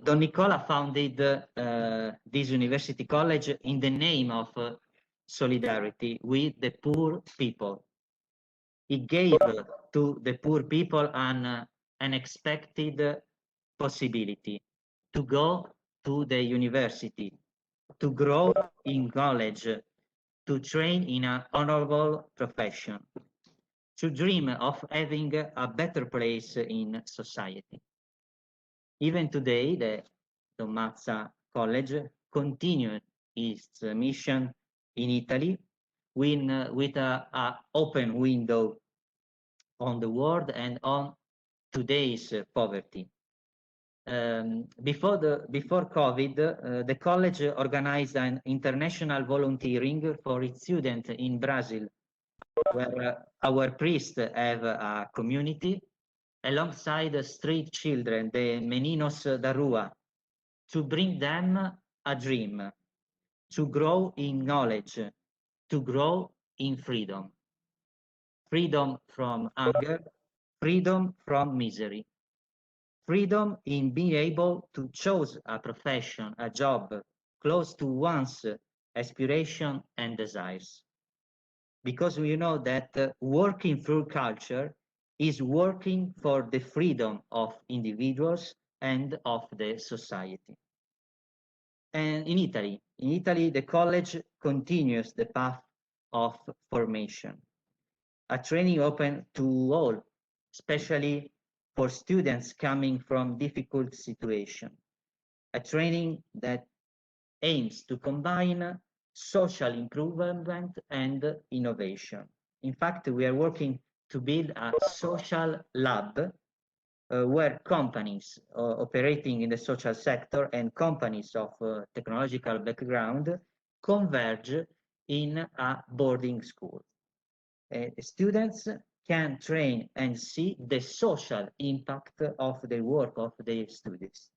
Don Nicola founded this university college in the name of solidarity with the poor people. He gave to the poor people an unexpected possibility to go to the university, to grow in knowledge, to train in an honorable profession, to dream of having a better place in society. Even today, the Don Mazza College continued its mission in Italy with an open window on the world and on today's poverty. Before COVID, the college organized an international volunteering for its students in Brazil, where our priests have a community alongside the street children, the Meninos da Rua, to bring them a dream, to grow in knowledge, to grow in freedom. Freedom from hunger, freedom from misery. Freedom in being able to choose a profession, a job close to one's aspiration and desires. Because we know that working through culture is working for the freedom of individuals and of the society. And in Italy, the college continues the path of formation, a training open to all, especially for students coming from difficult situations, a training that aims to combine social improvement and innovation. In fact, we are working to build a social lab where companies operating in the social sector and companies of technological background converge in a boarding school. Students can train and see the social impact of the work of their students.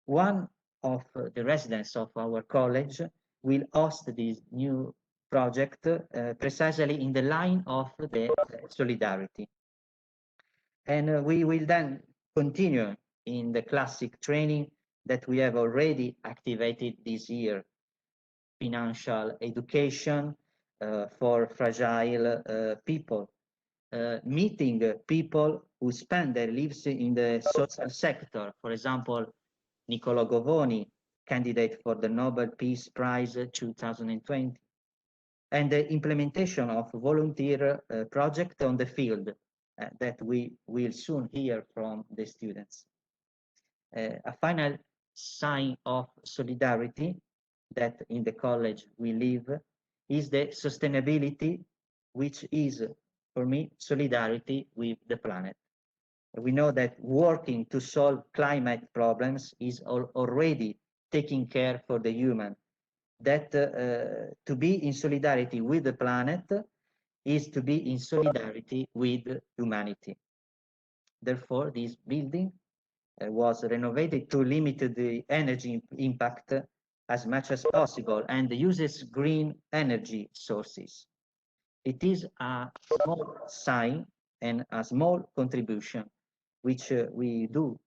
One of the residents of our college will host this new project precisely in the line of the solidarity. And we will then continue in the classic training that we have already activated this year. Financial education for fragile people, meeting people who spend their lives in the social sector. For example, Niccolò Govoni, candidate for the Nobel Peace Prize 2020, and the implementation of volunteer project on the field that we will soon hear from the students. A final sign of solidarity that in the college we live is the sustainability, which is, for me, solidarity with the planet. We know that working to solve climate problems is already taking care for the human, that to be in solidarity with the planet is to be in solidarity with humanity. Therefore, this building was renovated to limit the energy impact as much as possible and uses green energy sources. It is a small sign and a small contribution which we do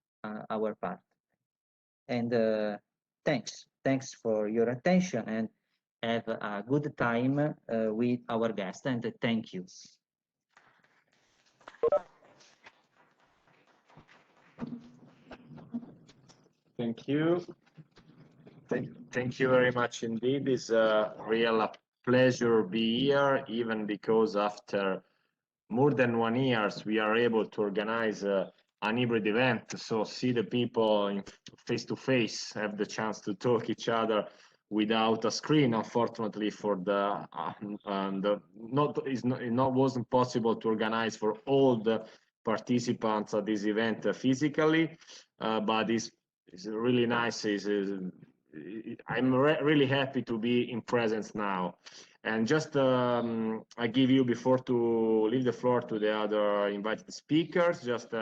our part. And thanks for your attention, and have a good time with our guest, and thank you. Thank you. Thank you very much indeed. It's a real pleasure to be here, even because after more than 1 year, we are able to organize an hybrid event. So see the people in face to face, have the chance to talk each other without a screen. Unfortunately, for the wasn't possible to organize for all the participants at this event physically, but it's really nice. I'm really happy to be in presence now. And just I give you, before to leave the floor to the other invited speakers, just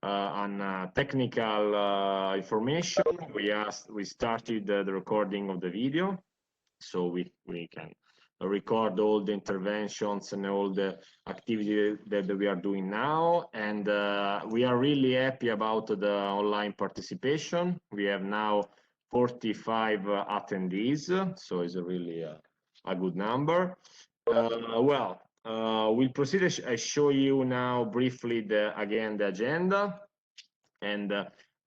on technical information. We started the recording of the video, so we can record all the interventions and all the activity that we are doing now. And we are really happy about the online participation. We have now 45 attendees, so it's really a good number. We'll proceed. I show you now briefly the agenda, and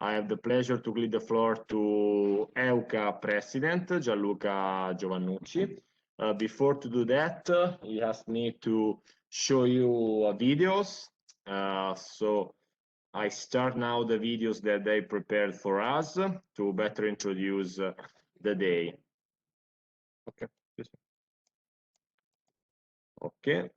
I have the pleasure to lead the floor to EUCA President Gianluca Giovannucci. Before to do that, he asked me to show you videos. So I start now the videos that they prepared for us to better introduce the day. Okay. Okay.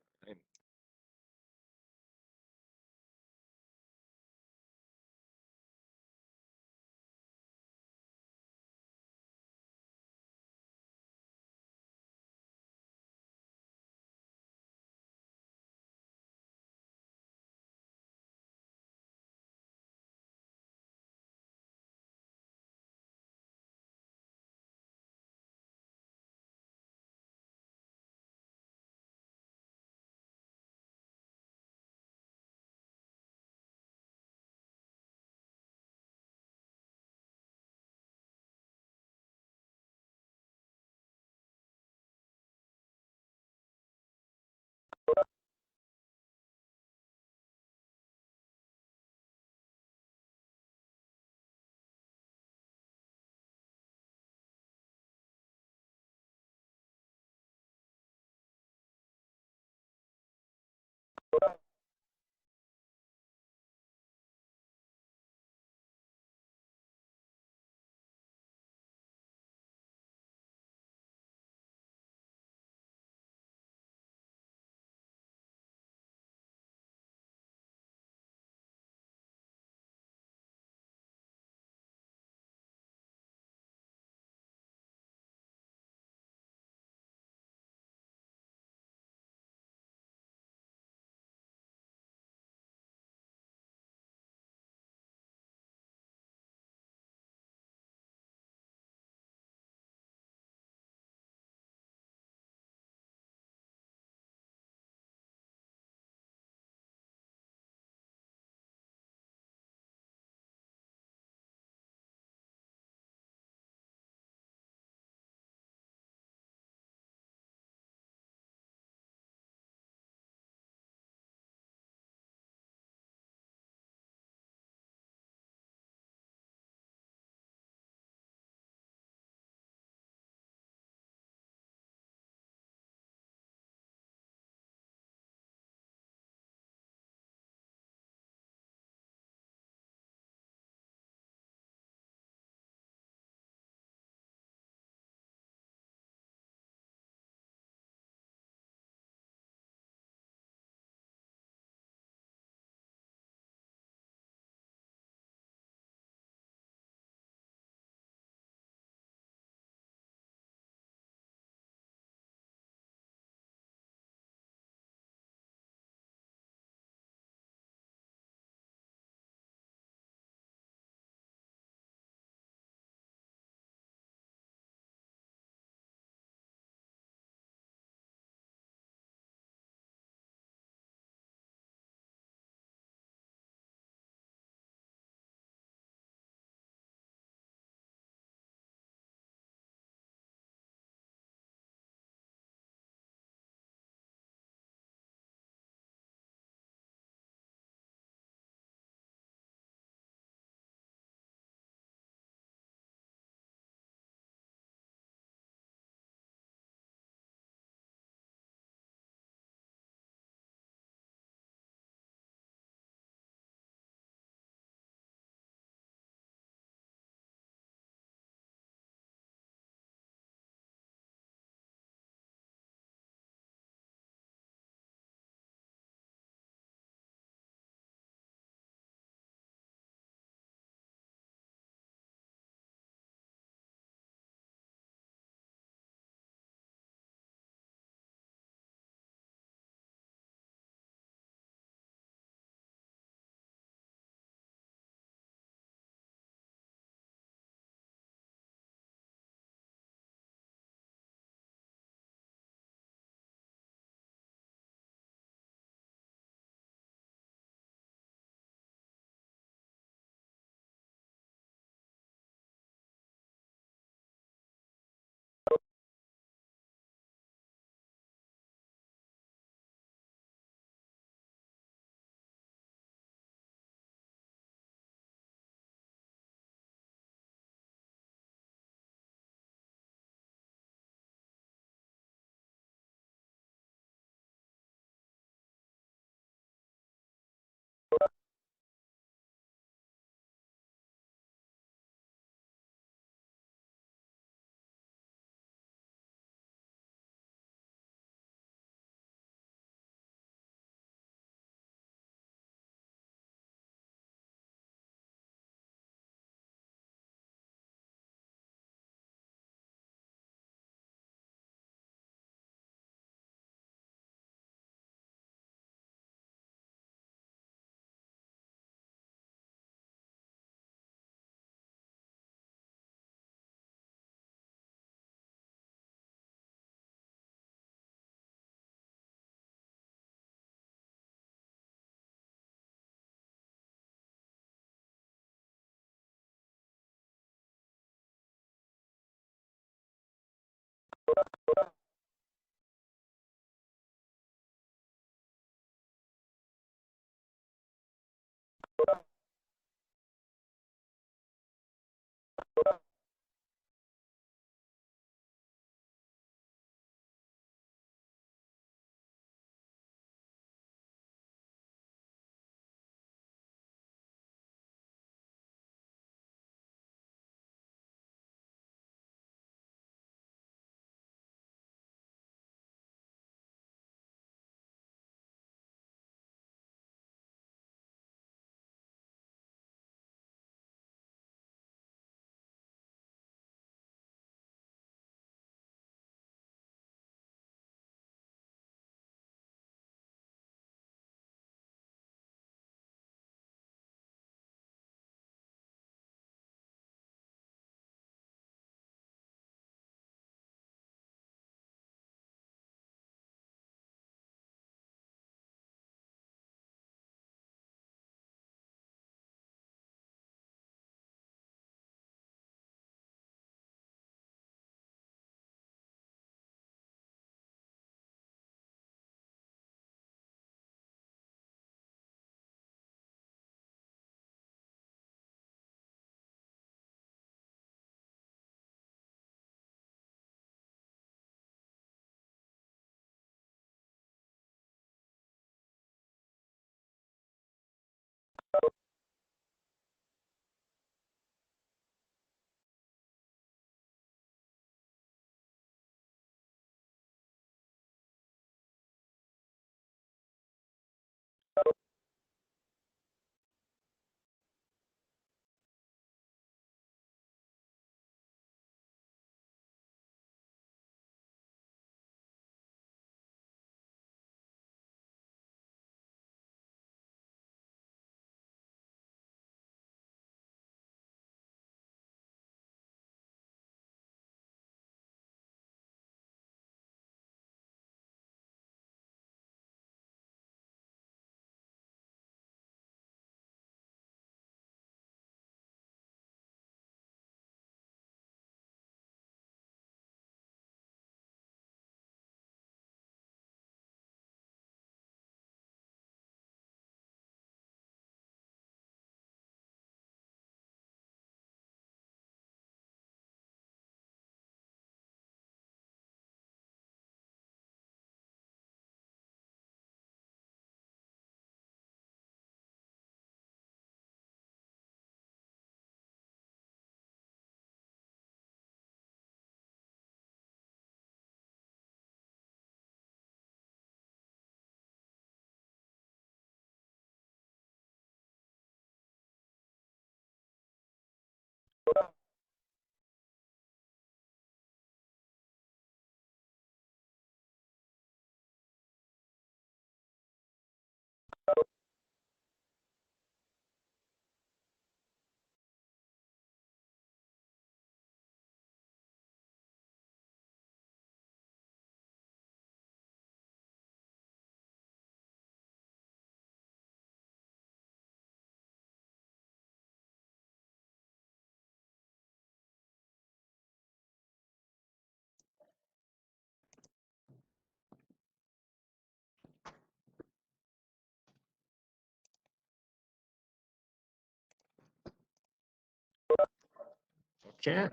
Okay,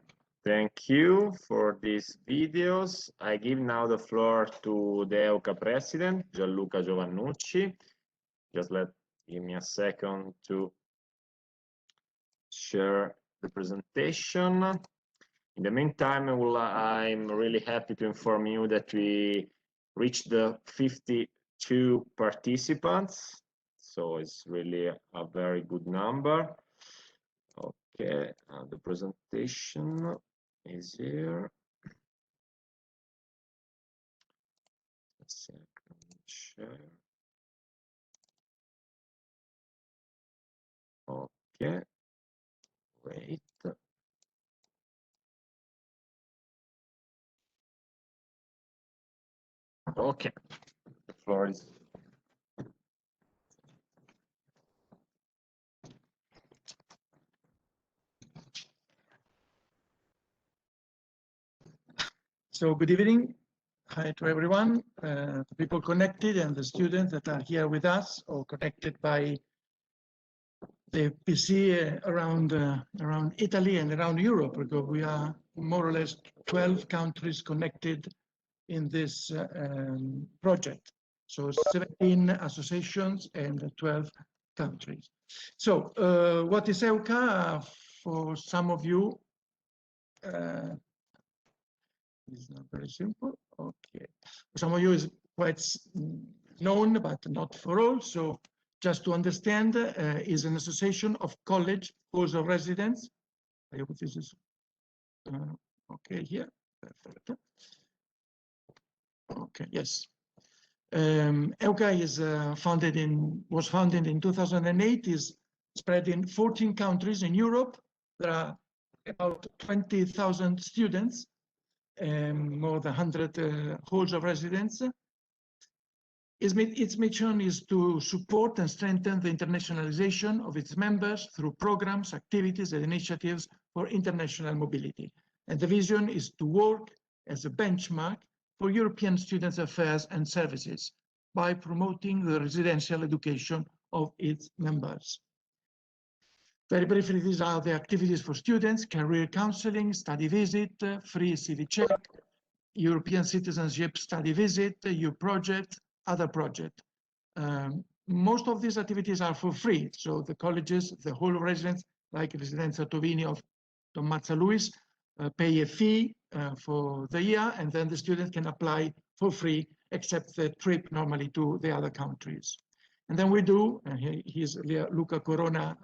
thank you for these videos. I give now the floor to the EUCA president, Gianluca Giovannucci. Just give me a second to share the presentation. In the meantime, I'm really happy to inform you that we reached the 52 participants. So it's really a very good number. Okay, the presentation is here. A second, share. Okay, wait. Okay, the floor is. So good evening. Hi to everyone, the people connected and the students that are here with us or connected by the PC around Italy and around Europe, because we are more or less 12 countries connected in this project. So 17 associations and 12 countries. So what is EUCA? For some of you, it's not very simple. Okay. For some of you is quite known, but not for all. So just to understand, is an association of college halls of residence. I hope this is okay here. Perfect. Okay, yes. EUCA is was founded in 2008, is spread in 14 countries in Europe. There are about 20,000 students and more than 100 halls of residence. Its mission is to support and strengthen the internationalization of its members through programs, activities, and initiatives for international mobility. And the vision is to work as a benchmark for European students' affairs and services by promoting the residential education of its members. Very briefly, these are the activities for students: career counseling, study visit, free CV check, European citizenship study visit, EU project, other project. Most of these activities are for free. So the colleges, the whole residents, like Residenza Tovini of Don Mazza Luis, pay a fee for the year, and then the student can apply for free, except the trip normally to the other countries. And then we do, here's Luca Corona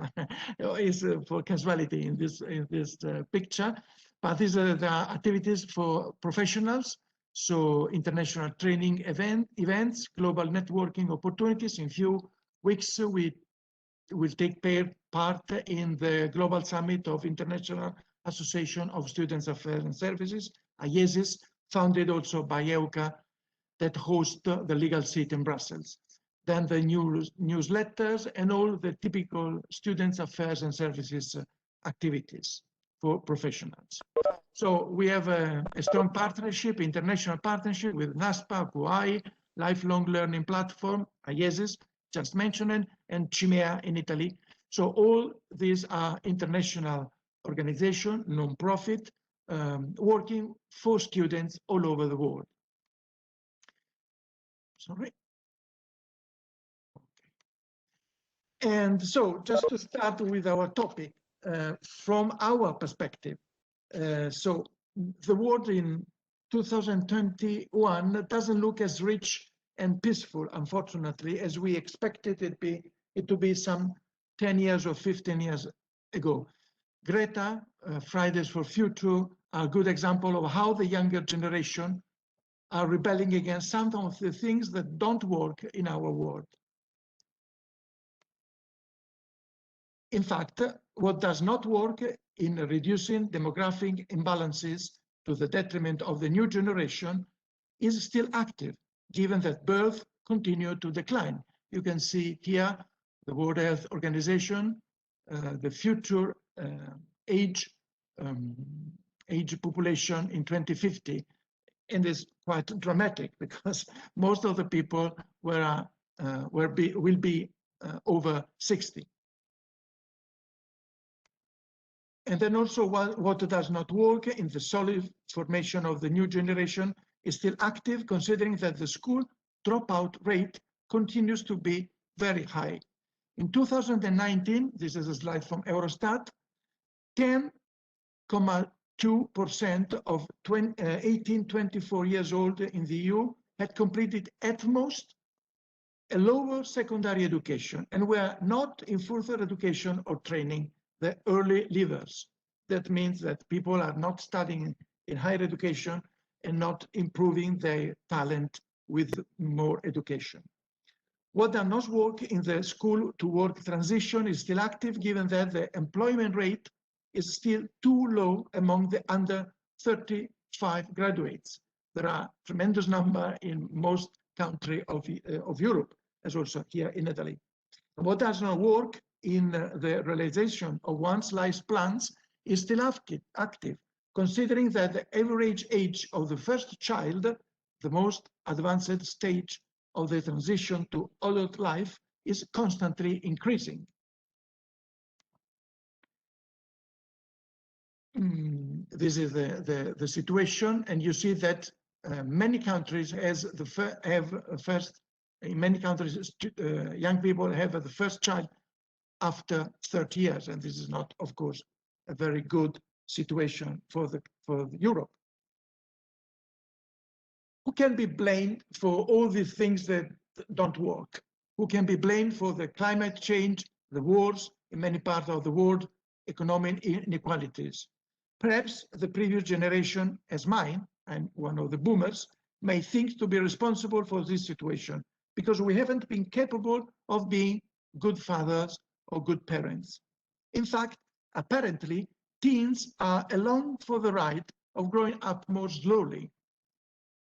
is for casualty in this picture, but these are the activities for professionals. So international training events, global networking opportunities. In few weeks, we will take part in the Global Summit of International Association of Students' Affairs and Services, IESIS, founded also by EUCA, that hosts the legal seat in Brussels. Then the newsletters and all the typical students' affairs and services activities for professionals. So we have a strong partnership, international partnership with NASPA, CUAI, Lifelong Learning Platform, IESIS, just mentioned, and CIMEA in Italy. So all these are international organizations, non-profit, working for students all over the world. Sorry. Okay. And so just to start with our topic, from our perspective, so the world in 2021 doesn't look as rich and peaceful, unfortunately, as we expected it to be some 10 years or 15 years ago. Greta, Fridays for Future, are a good example of how the younger generation are rebelling against some of the things that don't work in our world. In fact, what does not work in reducing demographic imbalances to the detriment of the new generation is still active, given that births continue to decline. You can see here the World Health Organization, the future age population in 2050, and it's quite dramatic because most of the people will be over 60. And then also what does not work in the solid formation of the new generation is still active, considering that the school dropout rate continues to be very high. In 2019, this is a slide from Eurostat, 10.2% of 18-24 years old in the EU had completed at most a lower secondary education, and were not in further education or training, the early leavers. That means that people are not studying in higher education and not improving their talent with more education. What does not work in the school to work transition is still active, given that the employment rate is still too low among the under 35 graduates. There are tremendous number in most countries of Europe, as also here in Italy. What does not work in the realization of one's life plans is still active, considering that the average age of the first child, the most advanced stage of the transition to adult life, is constantly increasing. This is the situation, and you see that many countries in many countries, young people have the first child after 30 years, and this is not, of course, a very good situation for Europe. Who can be blamed for all these things that don't work? Who can be blamed for the climate change, the wars in many parts of the world, economic inequalities? Perhaps the previous generation, as mine, I'm one of the boomers, may think to be responsible for this situation because we haven't been capable of being good fathers or good parents. In fact, apparently, teens are along for the ride of growing up more slowly.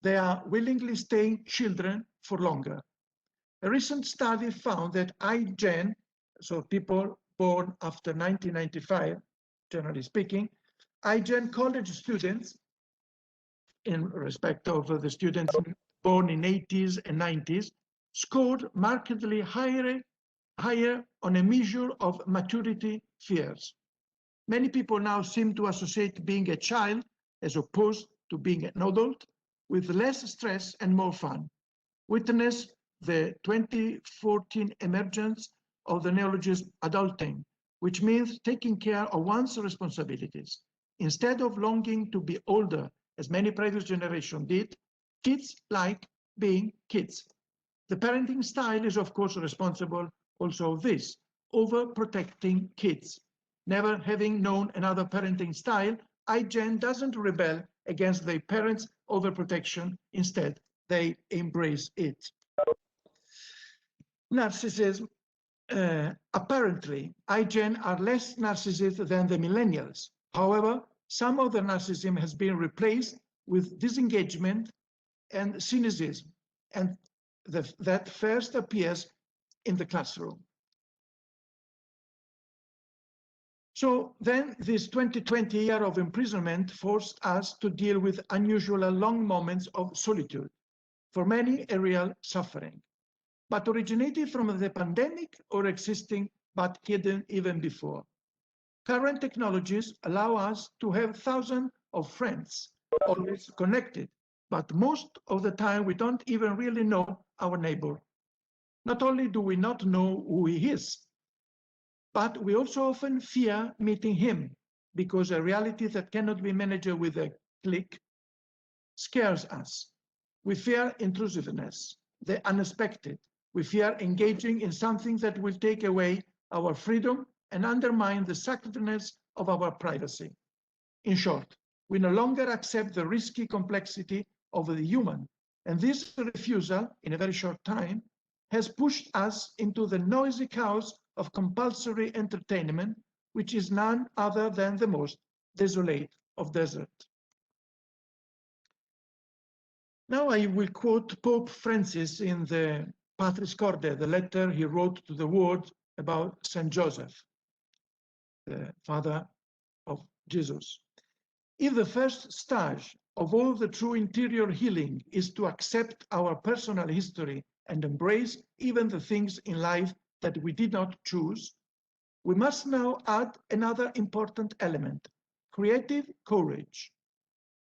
They are willingly staying children for longer. A recent study found that iGen, so people born after 1995, generally speaking, iGen college students, in respect of the students born in 80s and 90s, scored markedly higher on a measure of maturity fears. Many people now seem to associate being a child, as opposed to being an adult, with less stress and more fun. Witness the 2014 emergence of the neologism adulting, which means taking care of one's responsibilities. Instead of longing to be older, as many previous generations did, kids like being kids. The parenting style is, of course, responsible also of this, overprotecting kids. Never having known another parenting style, iGen doesn't rebel against their parents' overprotection. Instead, they embrace it. Narcissism. Apparently, iGen are less narcissistic than the millennials. However, some of the narcissism has been replaced with disengagement and cynicism, and that first appears in the classroom. So then this 2020 year of imprisonment forced us to deal with unusual long moments of solitude, for many a real suffering, but originated from the pandemic or existing but hidden even before. Current technologies allow us to have thousands of friends, always connected, but most of the time we don't even really know our neighbor. Not only do we not know who he is, but we also often fear meeting him because a reality that cannot be managed with a click scares us. We fear intrusiveness, the unexpected. We fear engaging in something that will take away our freedom and undermine the sacredness of our privacy. In short, we no longer accept the risky complexity of the human, and this refusal, in a very short time, has pushed us into the noisy chaos of compulsory entertainment, which is none other than the most desolate of desert. Now I will quote Pope Francis in the Patris Corde, the letter he wrote to the world about Saint Joseph, the father of Jesus. If the first stage of all the true interior healing is to accept our personal history and embrace even the things in life that we did not choose, we must now add another important element, creative courage.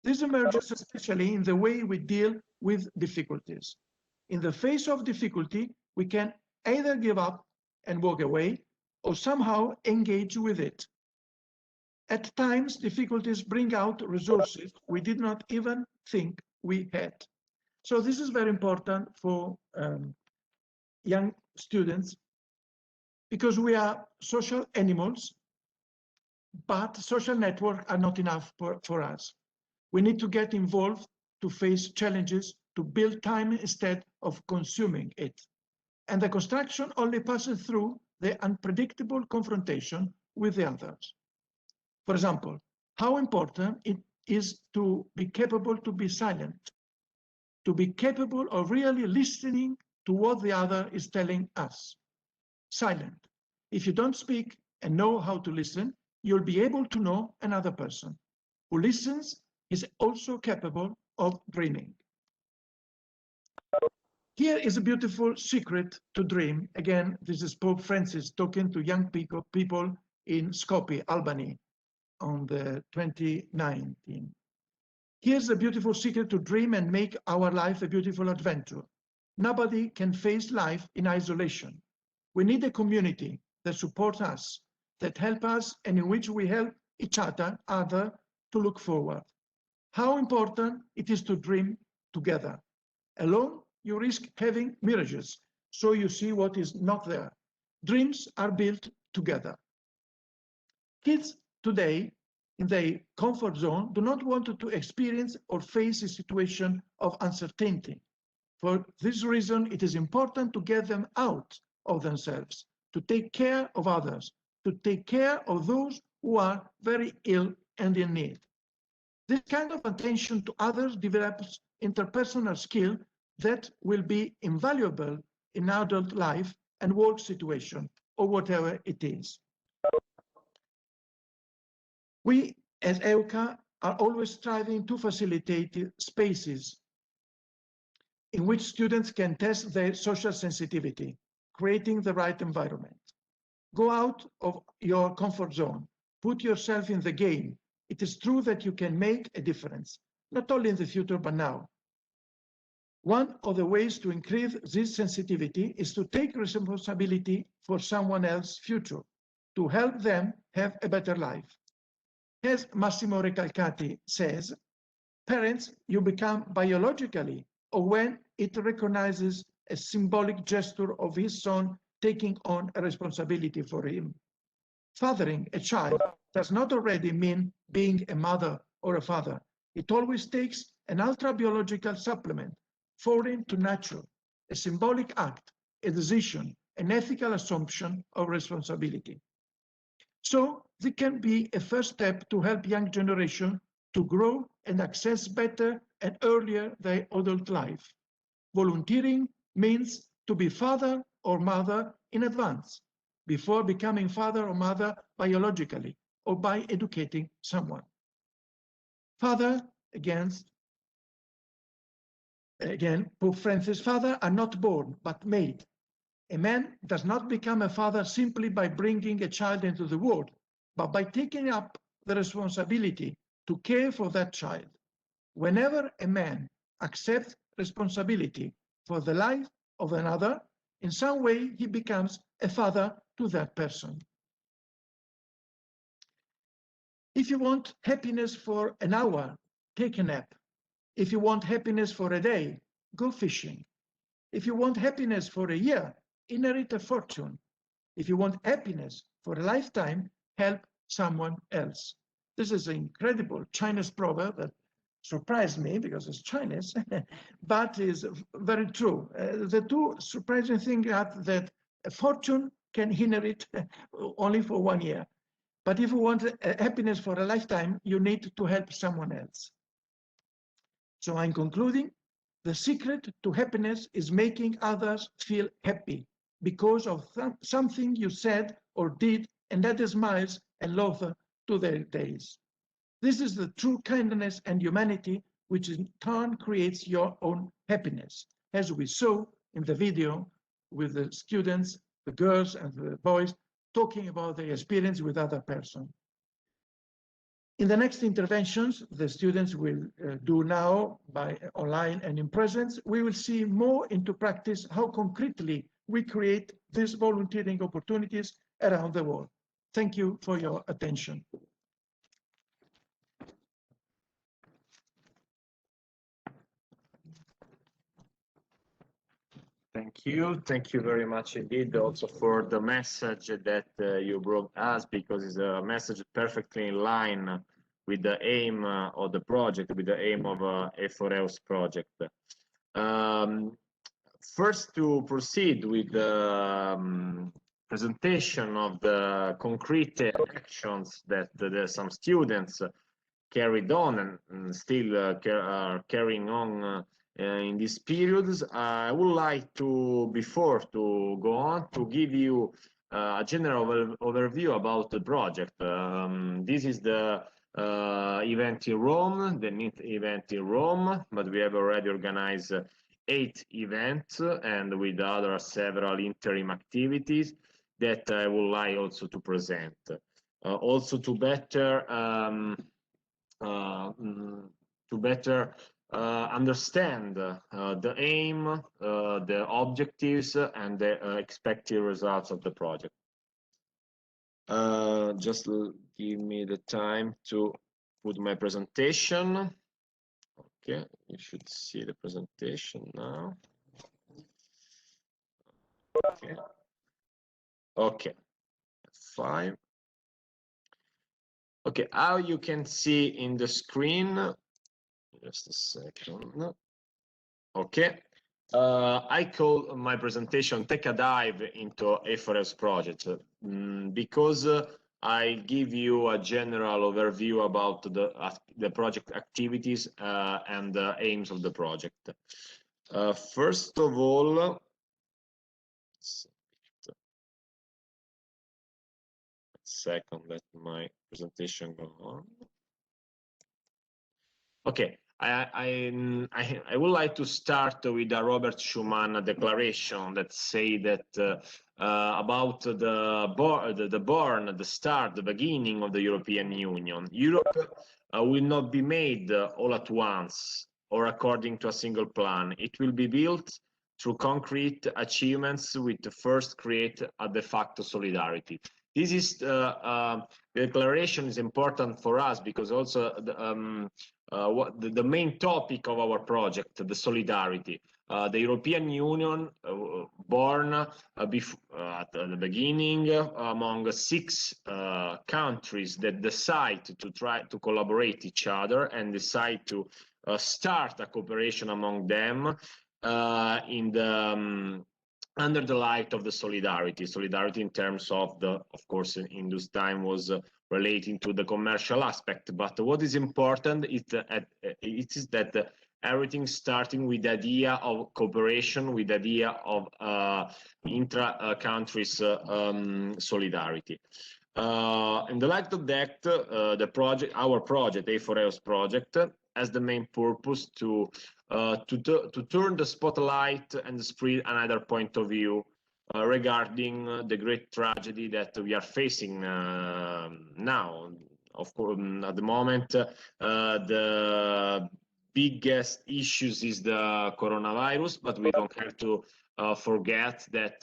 This emerges especially in the way we deal with difficulties. In the face of difficulty, we can either give up and walk away or somehow engage with it. At times, difficulties bring out resources we did not even think we had. So this is very important for young students because we are social animals, but social networks are not enough for us. We need to get involved to face challenges, to build time instead of consuming it. And the construction only passes through the unpredictable confrontation with the others. For example, how important it is to be capable to be silent, to be capable of really listening to what the other is telling us. Silent. If you don't speak and know how to listen, you'll be able to know another person. who listens is also capable of dreaming. Here is a beautiful secret to dream. Again, this is Pope Francis talking to young people in Skopje, Albany, on the 2019. Here's a beautiful secret to dream and make our life a beautiful adventure. Nobody can face life in isolation. We need a community that supports us, that helps us, and in which we help each other to look forward. How important it is to dream together. Alone, you risk having mirages, so you see what is not there. Dreams are built together. Kids today, in their comfort zone, do not want to experience or face a situation of uncertainty. For this reason, it is important to get them out of themselves, to take care of others, to take care of those who are very ill and in need. This kind of attention to others develops interpersonal skill that will be invaluable in adult life and work situation, or whatever it is. We, as EUCA, are always striving to facilitate spaces in which students can test their social sensitivity, creating the right environment. Go out of your comfort zone, put yourself in the game. It is true that you can make a difference, not only in the future, but now. One of the ways to increase this sensitivity is to take responsibility for someone else's future, to help them have a better life. As Massimo Recalcati says, parents, you become biologically, or when it recognizes a symbolic gesture of his son taking on a responsibility for him. Fathering a child does not already mean being a mother or a father. It always takes an ultra-biological supplement, foreign to nature, a symbolic act, a decision, an ethical assumption of responsibility. So this can be a first step to help young generation to grow and access better and earlier their adult life. Volunteering means to be father or mother in advance, before becoming father or mother biologically or by educating someone. Father, again, Pope Francis, fathers are not born, but made. A man does not become a father simply by bringing a child into the world, but by taking up the responsibility to care for that child. Whenever a man accepts responsibility for the life of another, in some way he becomes a father to that person. If you want happiness for an hour, take a nap. If you want happiness for a day, go fishing. If you want happiness for a year, inherit a fortune. If you want happiness for a lifetime, help someone else. This is an incredible Chinese proverb that surprised me because it's Chinese, but is very true. The two surprising things are that a fortune can inherit only for 1 year. But if you want happiness for a lifetime, you need to help someone else. So I'm concluding, the secret to happiness is making others feel happy because of something you said or did, and that smiles and laughter to their days. This is the true kindness and humanity, which in turn creates your own happiness, as we saw in the video with the students, the girls and the boys, talking about their experience with other person. In the next interventions, the students will do now by online and in presence, we will see more into practice how concretely we create these volunteering opportunities around the world. Thank you for your attention. Thank you very much indeed also for the message that you brought us, because it's a message perfectly in line with the aim of the project, with the aim of A4EUS project. First, to proceed with the presentation of the concrete actions that some students carried on and still are carrying on in these periods, I would like to, before to go on, to give you a general overview about the project. This is the event in Rome, the NIT event in Rome, but we have already organized 8 events and with other several interim activities that I would like also to present. Also to better understand the aim, the objectives, and the expected results of the project. Just give me the time to put my presentation. Okay, you should see the presentation now. Okay. Okay. 5. Okay, how you can see in the screen, just a second. Okay, I call my presentation Take a Dive into A4S project because I give you a general overview about the project activities and the aims of the project. First of all, second, let my presentation go on. Okay, I would like to start with a Robert Schuman declaration that say that about the start, the beginning of the European Union. Europe will not be made all at once or according to a single plan. It will be built through concrete achievements with the first create a de facto solidarity. This is the declaration is important for us because also the main topic of our project, the solidarity. The European Union, born at the beginning among 6 countries that decide to try to collaborate each other and decide to start a cooperation among them in the under the light of the solidarity in terms of of course, in this time was relating to the commercial aspect. But what is important is that everything starting with the idea of cooperation, with the idea of intra-countries solidarity. In the light of that, our project, A4EOS project, has the main purpose to turn the spotlight and spread another point of view regarding the great tragedy that we are facing now. Of course, at the moment, the biggest issues is the coronavirus, but we don't have to forget that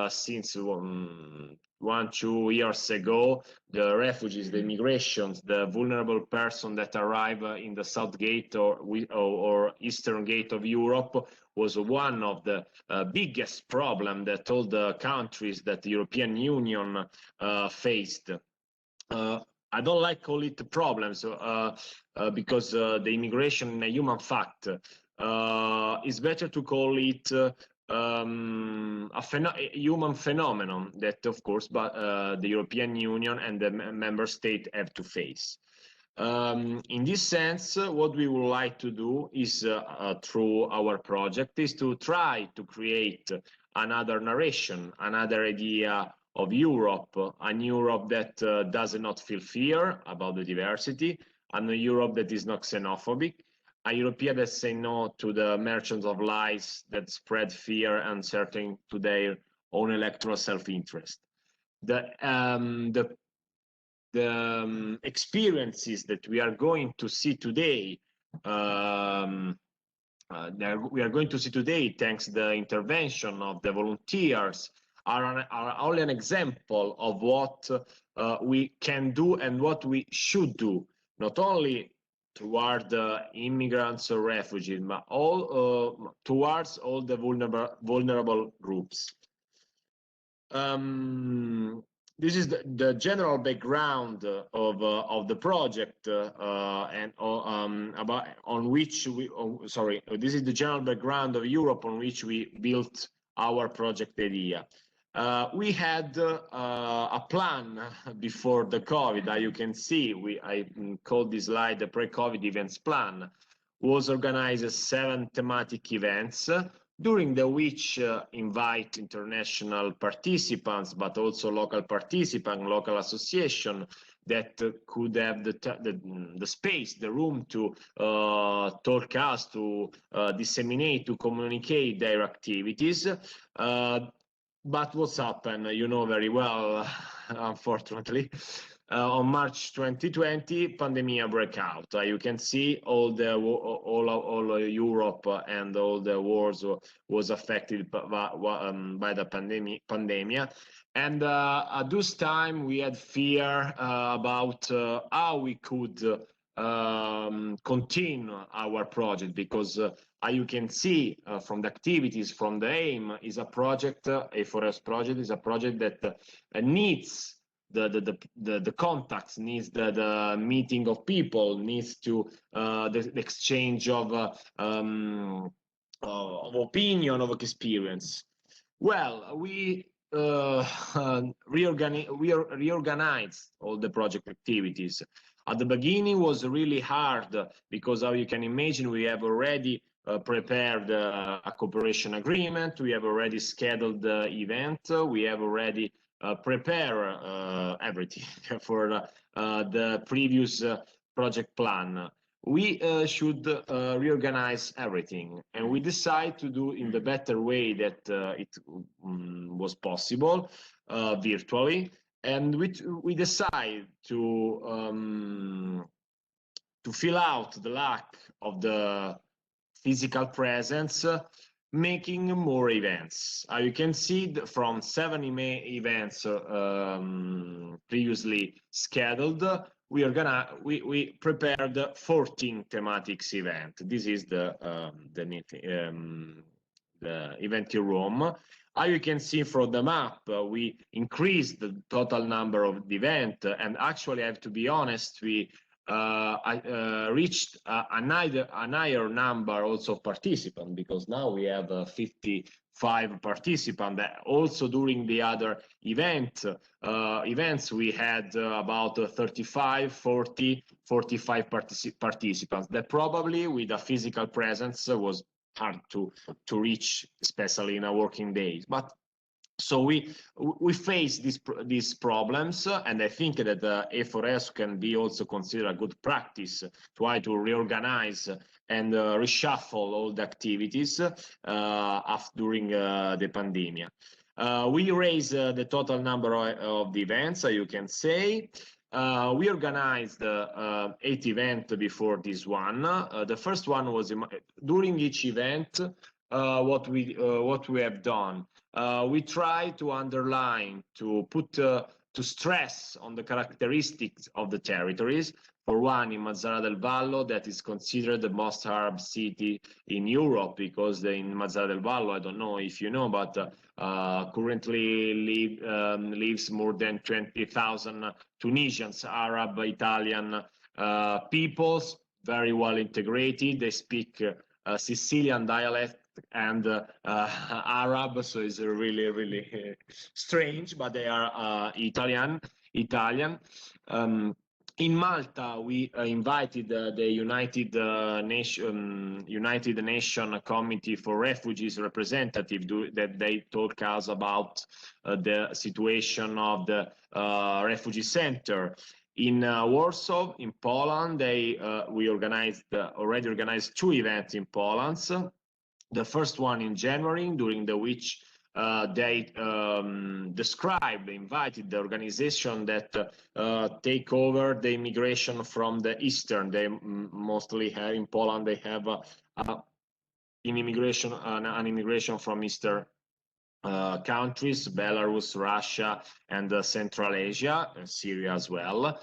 since 1-2 years ago, the refugees, the immigrations, the vulnerable person that arrive in the south gate or eastern gate of Europe was one of the biggest problem that all the countries that the European Union faced. I don't like call it problems because the immigration is a human fact. It's better to call it a human phenomenon that, of course, but the European Union and the member state have to face. In this sense, what we would like to do is, through our project, is to try to create another narration, another idea of Europe, a Europe that does not feel fear about the diversity, and a Europe that is not xenophobic, a European that say no to the merchants of lies that spread fear and uncertainty to their own electoral self-interest. The experiences that we are going to see today, thanks to the intervention of the volunteers, are only an example of what we can do and what we should do, not only toward the immigrants or refugees, but all towards all the vulnerable groups. This is the general background of the project, this is the general background of Europe on which we built our project idea. We had a plan before the COVID. You can see, I called this slide the pre-COVID events plan. Was organized 7 thematic events during the which invite international participants, but also local participants, local association that could have the space, the room to talk us, to disseminate, to communicate their activities. But what's happened, you know very well, unfortunately. On March 2020, pandemic break out. You can see all Europe and all the world was affected by the pandemic. And at this time, we had fear about how we could continue our project, because you can see from the activities, from the aim, is a project, A4S project is a project that needs the contacts, needs the meeting of people, needs to the exchange of opinion, of experience. Well, we reorganized all the project activities. At the beginning was really hard, because how you can imagine, we have already prepared a cooperation agreement, we have already scheduled the event, we have already prepare everything for the previous project plan. We should reorganize everything, and we decide to do in the better way that it was possible, virtually, and we decide to fill out the lack of the physical presence, making more events. You can see from 7 events previously scheduled, we prepared 14 thematics event. This is the event in Rome. You can see from the map, we increased the total number of the event, and actually I have to be honest, we reached a higher number also of participants, because now we have 55 participants. Also during the other events we had about 35, 40, 45 participants. That probably with a physical presence was hard to reach, especially in our working days. But so we face these problems, and I think that A4S can be also considered a good practice to try to reorganize and reshuffle all the activities during the pandemic. We raised the total number of the events, you can say. We organized 8 events before this one. The first one was during each event. What we have done. We try to underline, to put, to stress on the characteristics of the territories. For one, in Mazara del Vallo, that is considered the most Arab city in Europe, because in Mazara del Vallo, I don't know if you know, but currently lives more than 20,000 Tunisians, Arab, Italian peoples, very well integrated. They speak Sicilian dialect and Arab, so it's really strange, but they are Italian. In Malta, we invited the United Nations Committee for Refugees representative that they talk us about the situation of the refugee center. In Warsaw, in Poland, we already organized 2 events in Poland. The first one in January, during which they invited the organization that take over the immigration from the eastern. They mostly have in Poland. They have an immigration from eastern countries, Belarus, Russia, and Central Asia, and Syria as well,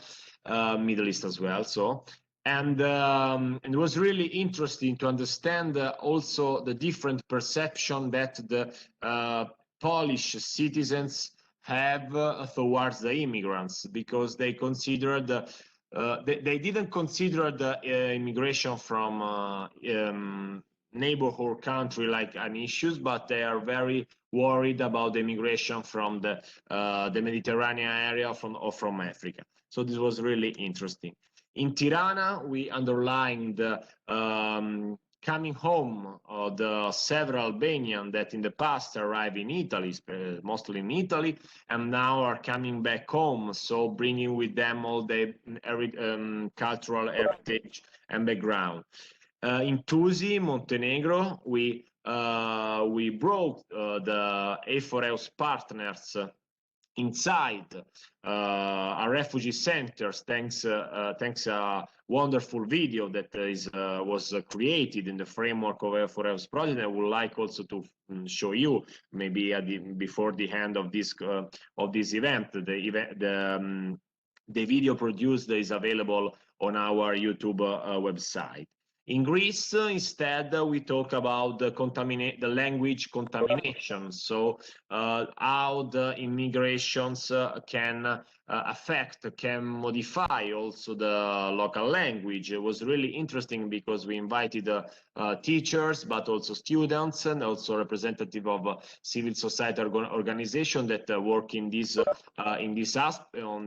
Middle East as well. So. And it was really interesting to understand also the different perception that the Polish citizens have towards the immigrants, because they considered they didn't consider the immigration from neighborhood country like an issue, but they are very worried about the immigration from the Mediterranean area or from Africa. So this was really interesting. In Tirana, we underlined coming home the several Albanians that in the past arrived in Italy, mostly in Italy, and now are coming back home, so bringing with them all the cultural heritage and background. In Tusi, Montenegro, we brought the A4EUS partners inside a refugee centers, thanks a wonderful video that was created in the framework of A4EUS project. I would like also to show you, maybe before the end of this event, the video produced is available on our YouTube website. In Greece, instead, we talk about the language contamination. So how the immigrations can modify also the local language. It was really interesting because we invited teachers, but also students and also representative of civil society organization that work in this on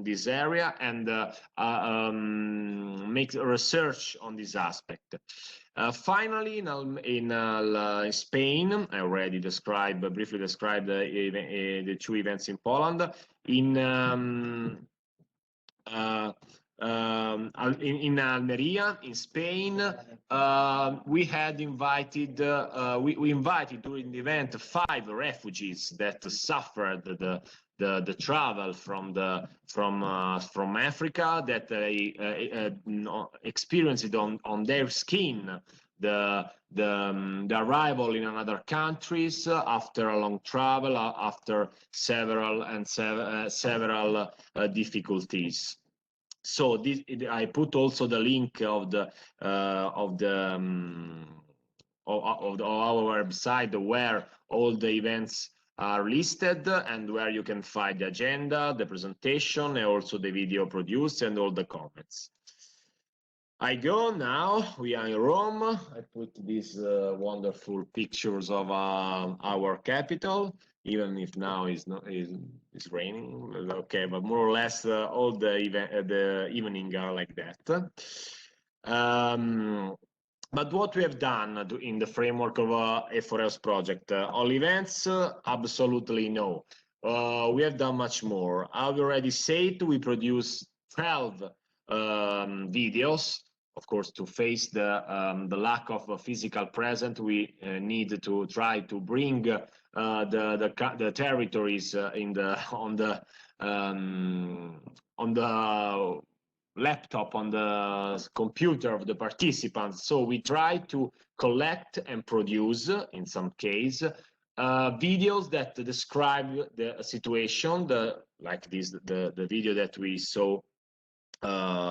this area and make research on this aspect. Finally, in Spain, I already briefly described the two events in Poland. In Almeria, in Spain, we had invited we invited during the event 5 refugees that suffered the travel from Africa, that they experienced it on their skin, the arrival in another countries after a long travel, after several difficulties. So I put also the link of our website where all the events are listed and where you can find the agenda, the presentation, and also the video produced and all the comments. I go now. We are in Rome. I put these wonderful pictures of our capital, even if now it's raining. Okay, but more or less all the evening are like that. But what we have done in the framework of A4EUS project, all events, absolutely no. We have done much more. I've already said we produced 12 videos. Of course, to face the lack of a physical presence, we need to try to bring the territories on the laptop, on the computer of the participants. So we try to collect and produce, in some case, videos that describe the situation, like the video that we saw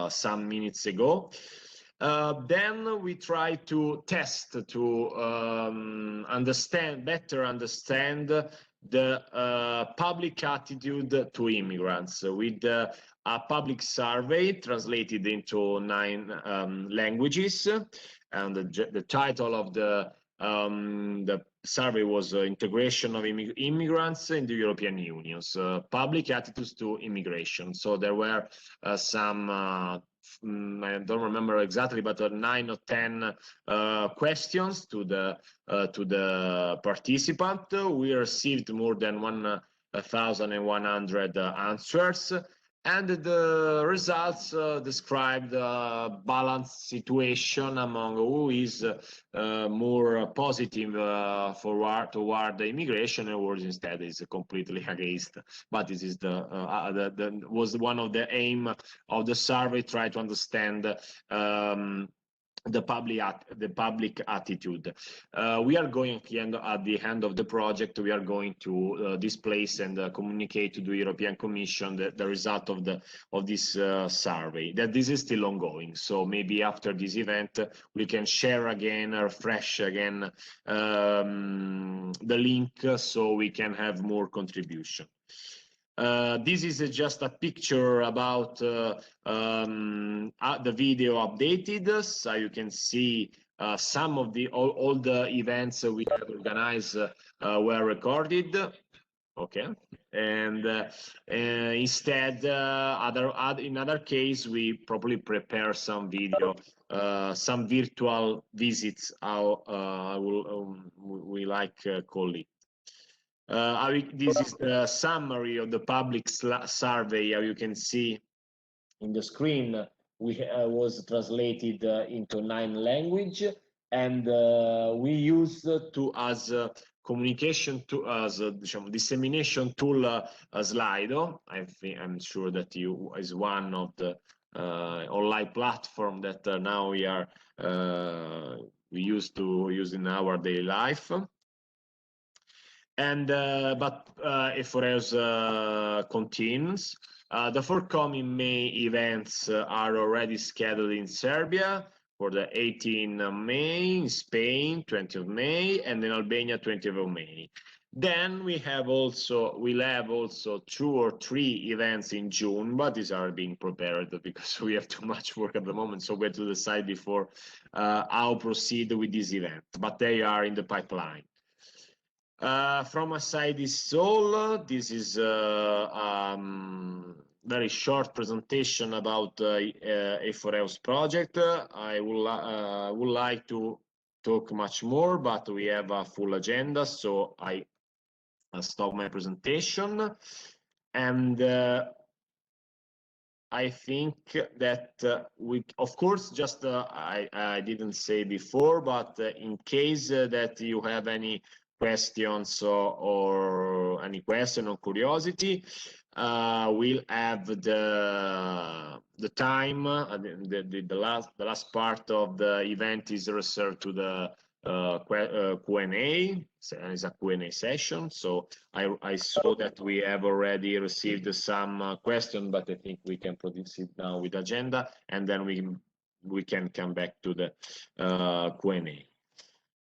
some minutes ago. Then we try to test to better understand the public attitude to immigrants with a public survey translated into 9 languages, and the title of the survey was Integration of Immigrants in the European Union, public attitudes to immigration. So there were some I don't remember exactly, but 9 or 10 questions to the participant. We received more than 1,100 answers, and the results described a balanced situation among who is more positive toward the immigration, and who instead is completely against. But this is was one of the aim of the survey, try to understand the public attitude. We are going at the end of the project. We are going to displace and communicate to the European Commission the result of this survey. That this is still ongoing. So maybe after this event we can share again, refresh again the link, so we can have more contribution. This is just a picture about the video updated, so you can see some of all the events we have organized were recorded. Okay, and instead, in other case, we probably prepare some video, some virtual visits. How we like call it. This is the summary of the public survey. How you can see in the screen, we was translated into 9 languages, and we used to as communication to as dissemination tool Slido. I'm sure that you is one of the online platform that now we used to use in our daily life. And but E4EUS continues. The forthcoming May events are already scheduled in Serbia for the 18th of May, in Spain 20th of May, and in Albania 20th of May. Then we'll have also 2 or 3 events in June, but these are being prepared because we have too much work at the moment, so we have to decide before how proceed with this event, but they are in the pipeline. From my side is all. This is very short presentation about E4EUS project. I would like to talk much more, but we have a full agenda, so I stop my presentation. And I think that we, of course, just I didn't say before, but in case that you have any questions or any question or curiosity, we'll have the time. The last part of the event is reserved to the Q&A. It's a Q&A session. So I saw that we have already received some questions, but I think we can proceed now with agenda, and then we can come back to the Q&A.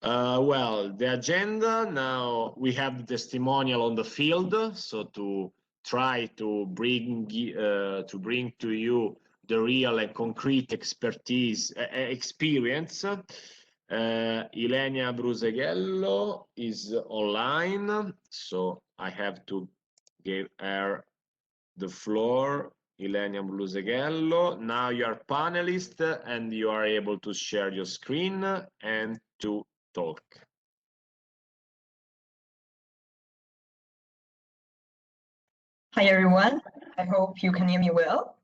Well, the agenda now, we have the testimonial on the field, so to try to bring to you the real and concrete expertise experience. Ilenia Bruseghello is online, so I have to give her the floor. Ilenia Bruseghello, now you are panelist and you are able to share your screen and to talk. Hi everyone, I hope you can hear me well.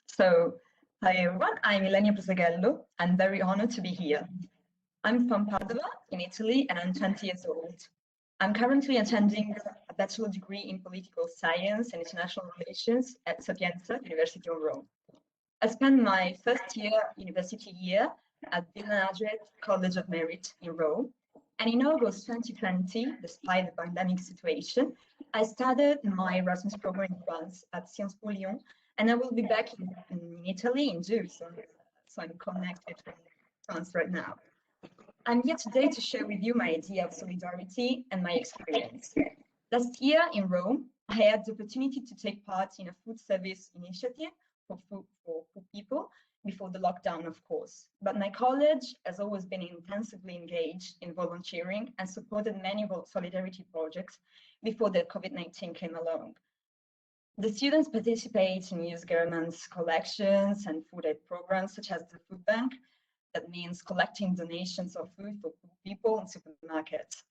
So, hi everyone, I'm Ilenia Bruseghello. I'm very honored to be here. I'm from Padova in Italy and I'm 20 years old. I'm currently attending a bachelor degree in political science and international relations at Sapienza University of Rome. I spent my first university year at Villa Adriat College of Merit in Rome. And in August 2020, despite the pandemic situation, I started my Erasmus program in France at Sciences Po Lyon, and I will be back in Italy in June, so I'm connected from France right now. I'm here today to share with you my idea of solidarity and my experience. Last year in Rome, I had the opportunity to take part in a food service initiative for poor people before the lockdown, of course. But my college has always been intensively engaged in volunteering and supported many solidarity projects before the COVID-19 came along. The students participate in youth government's collections and food aid programs, such as the food bank. That means collecting donations of food for poor people in supermarkets.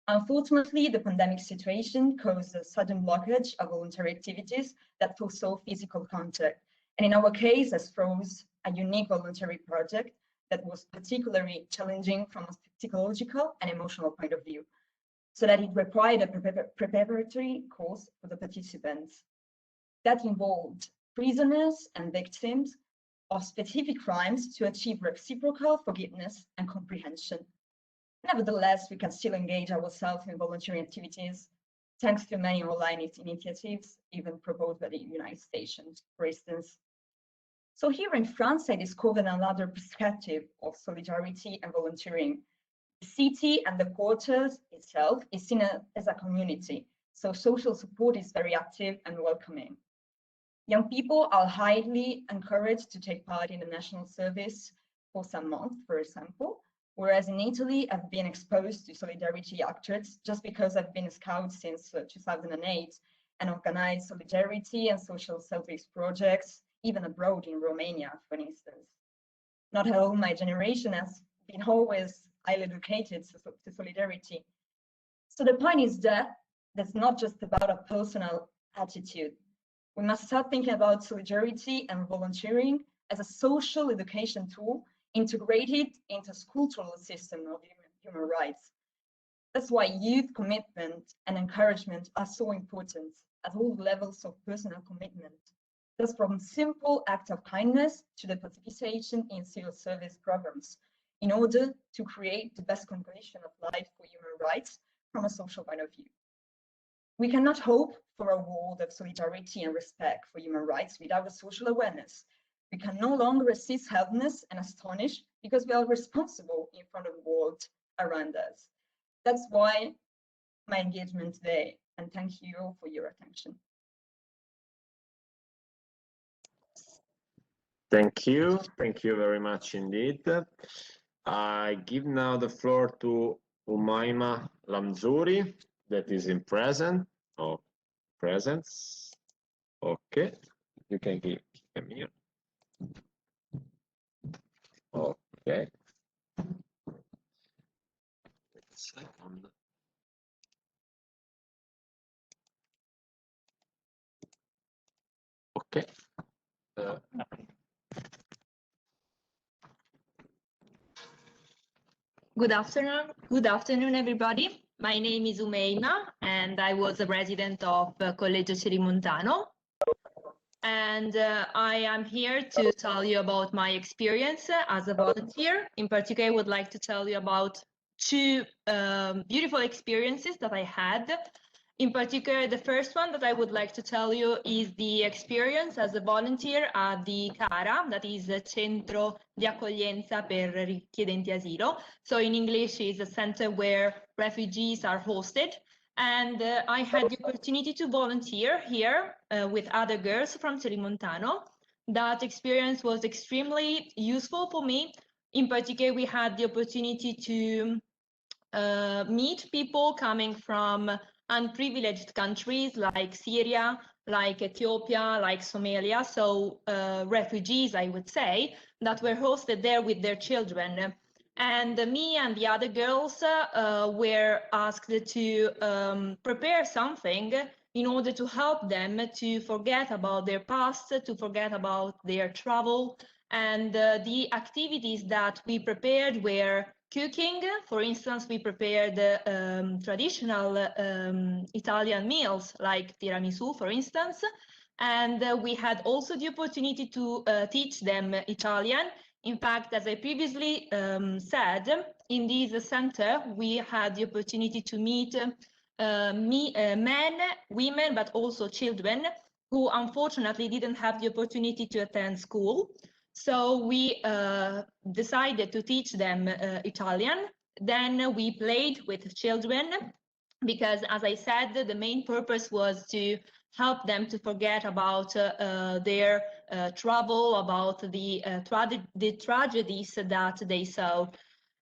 Unfortunately, the pandemic situation caused a sudden blockage of voluntary activities that foresaw physical contact. And in our case, has froze a unique voluntary project that was particularly challenging from a psychological and emotional point of view, so that it required a preparatory course for the participants. That involved prisoners and victims of specific crimes to achieve reciprocal forgiveness and comprehension. Nevertheless, we can still engage ourselves in volunteering activities, thanks to many online initiatives, even proposed by the United States, for instance. So here in France, I discovered another perspective of solidarity and volunteering. The city and the quarters itself is seen as a community, so social support is very active and welcoming. Young people are highly encouraged to take part in the national service for some months, for example, whereas in Italy, I've been exposed to solidarity actors just because I've been a scout since 2008 and organized solidarity and social service projects, even abroad in Romania, for instance. Not all my generation has been always highly educated to solidarity. So the point is that that's not just about a personal attitude. We must start thinking about solidarity and volunteering as a social education tool integrated into the cultural system of human rights. That's why youth commitment and encouragement are so important at all levels of personal commitment. That's from simple acts of kindness to the participation in civil service programs in order to create the best condition of life for human rights from a social point of view. We cannot hope for a world of solidarity and respect for human rights without a social awareness. We can no longer resist helplessness and astonish because we are responsible in front of the world around us. That's why my engagement today, and thank you all for your attention. Thank you very much indeed. I give now the floor to Umaima Lamzuri, that is in presence. Okay, you can give him here. Okay. Second. Okay. Good afternoon, everybody. My name is Umeima, and I was a resident of Collegio Cerimontano. And I am here to tell you about my experience as a volunteer. In particular, I would like to tell you about two beautiful experiences that I had. In particular, the first one that I would like to tell you is the experience as a volunteer at the CARA, that is the Centro di Accoglienza per Richiedenti Asilo. So in English, is a center where refugees are hosted. And I had the opportunity to volunteer here with other girls from Cerimontano. That experience was extremely useful for me. In particular, we had the opportunity to meet people coming from unprivileged countries like Syria, like Ethiopia, like Somalia, so refugees, I would say, that were hosted there with their children. And me and the other girls were asked to prepare something in order to help them to forget about their past, to forget about their travel. And the activities that we prepared were cooking. For instance, we prepared traditional Italian meals like tiramisu, for instance. And we had also the opportunity to teach them Italian. In fact, as I previously said, in this center, we had the opportunity to meet men, women, but also children who unfortunately didn't have the opportunity to attend school. So we decided to teach them Italian. Then we played with children because, as I said, the main purpose was to help them to forget about their trouble, about the tragedies that they saw.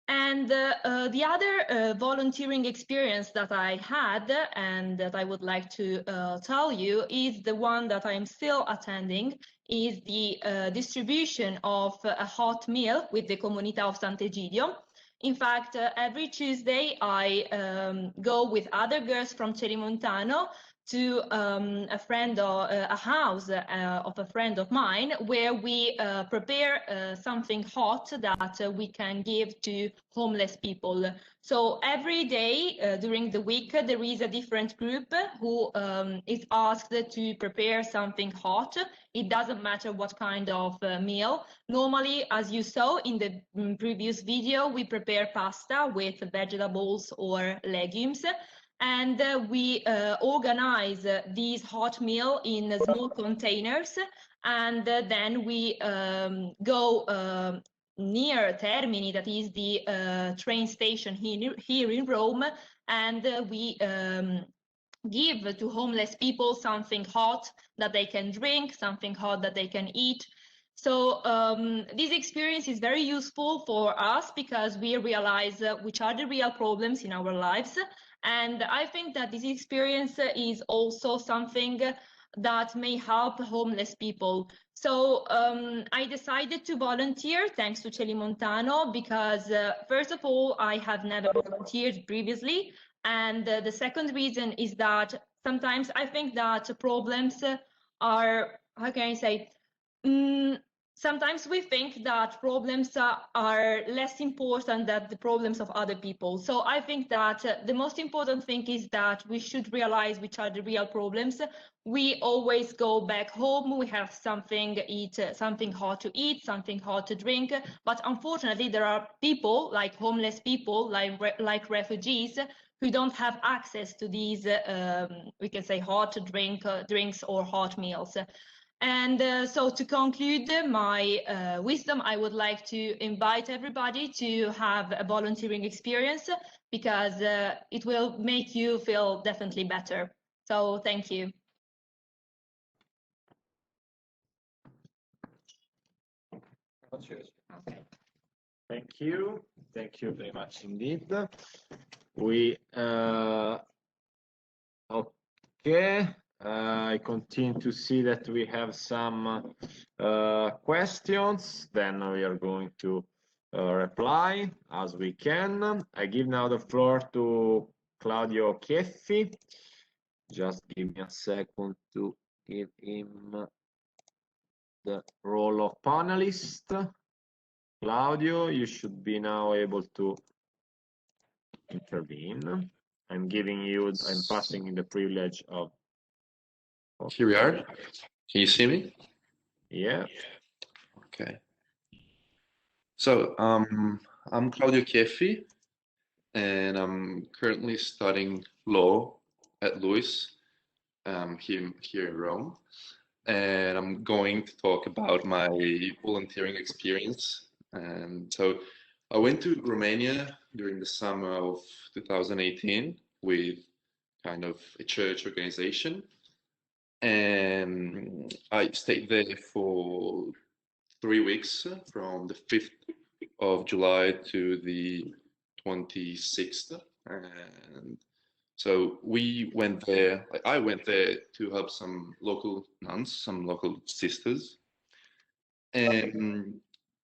And the other volunteering experience that I had and that I would like to tell you is the one that I'm still attending, is the distribution of a hot meal with the Comunità of Sant'Egidio. In fact, every Tuesday I go with other girls from Cerimontano to a house of a friend of mine, where we prepare something hot that we can give to homeless people. So every day during the week, there is a different group who is asked to prepare something hot. It doesn't matter what kind of meal. Normally, as you saw in the previous video, we prepare pasta with vegetables or legumes. And we organize these hot meal in small containers, and then we go near Termini, that is the train station here in Rome, and we give to homeless people something hot that they can drink, something hot that they can eat. So this experience is very useful for us because we realize which are the real problems in our lives. And I think that this experience is also something that may help homeless people. So I decided to volunteer thanks to Celimontano because first of all, I have never volunteered previously. And the second reason is that sometimes I think that problems are, how can I say, sometimes we think that problems are less important than the problems of other people. So I think that the most important thing is that we should realize which are the real problems. We always go back home, we have something hot to eat, something hot to drink. But unfortunately, there are people like homeless people, like refugees, who don't have access to these, we can say, hot drinks or hot meals. And so to conclude my wisdom, I would like to invite everybody to have a volunteering experience because it will make you feel definitely better. So thank you. Okay. Thank you. Thank you very much indeed. We okay. I continue to see that we have some questions. Then we are going to reply as we can. I give now the floor to Claudio Chieffi. Just give me a second to give him the role of panelist. Claudio, you should be now able to intervene. I'm passing in the privilege of. Here we are. Can you see me? Yeah. Okay. So I'm Claudio Chieffi, and I'm currently studying law at LUIS here in Rome. And I'm going to talk about my volunteering experience. And so I went to Romania during the summer of 2018 with kind of a church organization. And I stayed there for 3 weeks from the 5th of July to the 26th. And so we went there, I went there to help some local nuns, some local sisters. And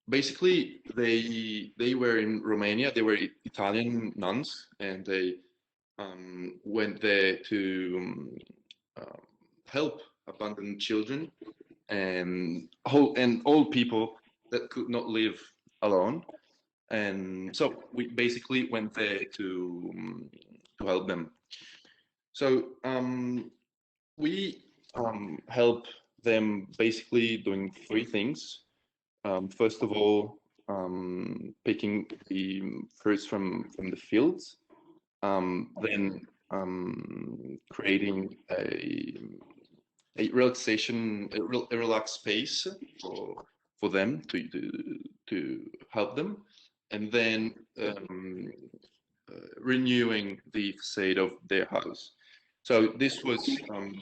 basically they were in Romania, they were Italian nuns, and they went there to help abandoned children and old people that could not live alone. And so we basically went there to help them. So we help them basically doing 3 things. First of all, picking the fruits from the fields, then creating a relaxation, a relaxed space for them to help them, and then renewing the facade of their house. So this was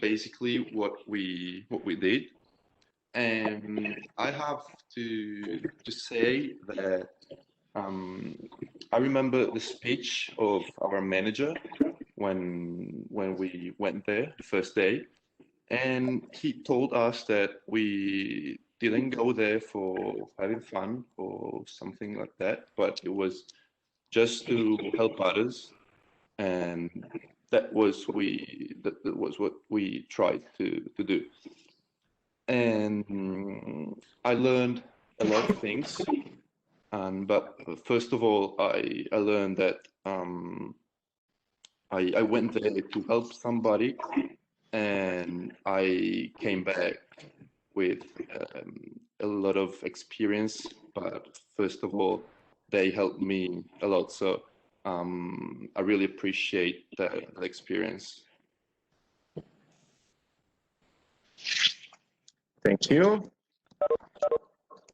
basically what we did, and I have to say that I remember the speech of our manager when we went there the first day, and he told us that we didn't go there for having fun or something like that, but it was just to help others, and that was what we tried to do. And I learned a lot of things, but first of all, I learned that I went there to help somebody, and I came back with a lot of experience. But first of all, they helped me a lot, so I really appreciate that experience. Thank you.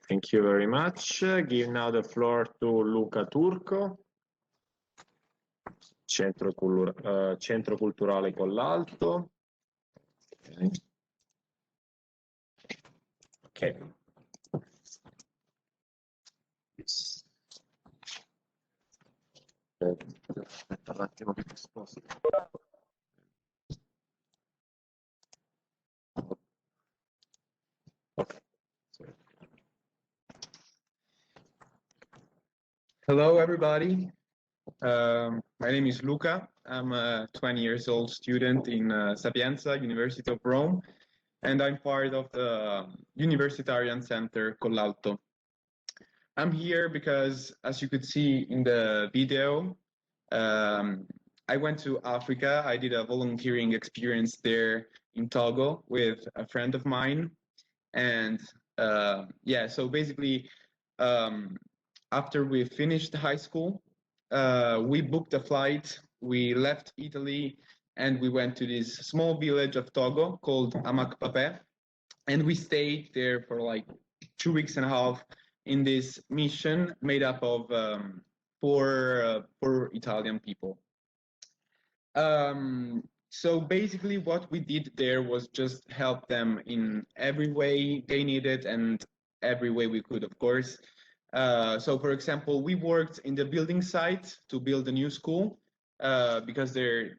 Thank you very much. Give now the floor to Luca Turco, Centro Culturale Collalto. Okay. Aspetta un attimo che ti sposto. Okay. Hello, everybody. My name is Luca. I'm a 20 years old student in Sapienza, University of Rome, and I'm part of the Universitarian Center Collalto. I'm here because, as you could see in the video, I went to Africa. I did a volunteering experience there in Togo with a friend of mine. And yeah, so basically, after we finished high school, we booked a flight. We left Italy and we went to this small village of Togo called Amakpape. And we stayed there for like 2 weeks and a half in this mission made up of four Italian people. So basically what we did there was just help them in every way they needed and every way we could, of course. So for example, we worked in the building site to build a new school because they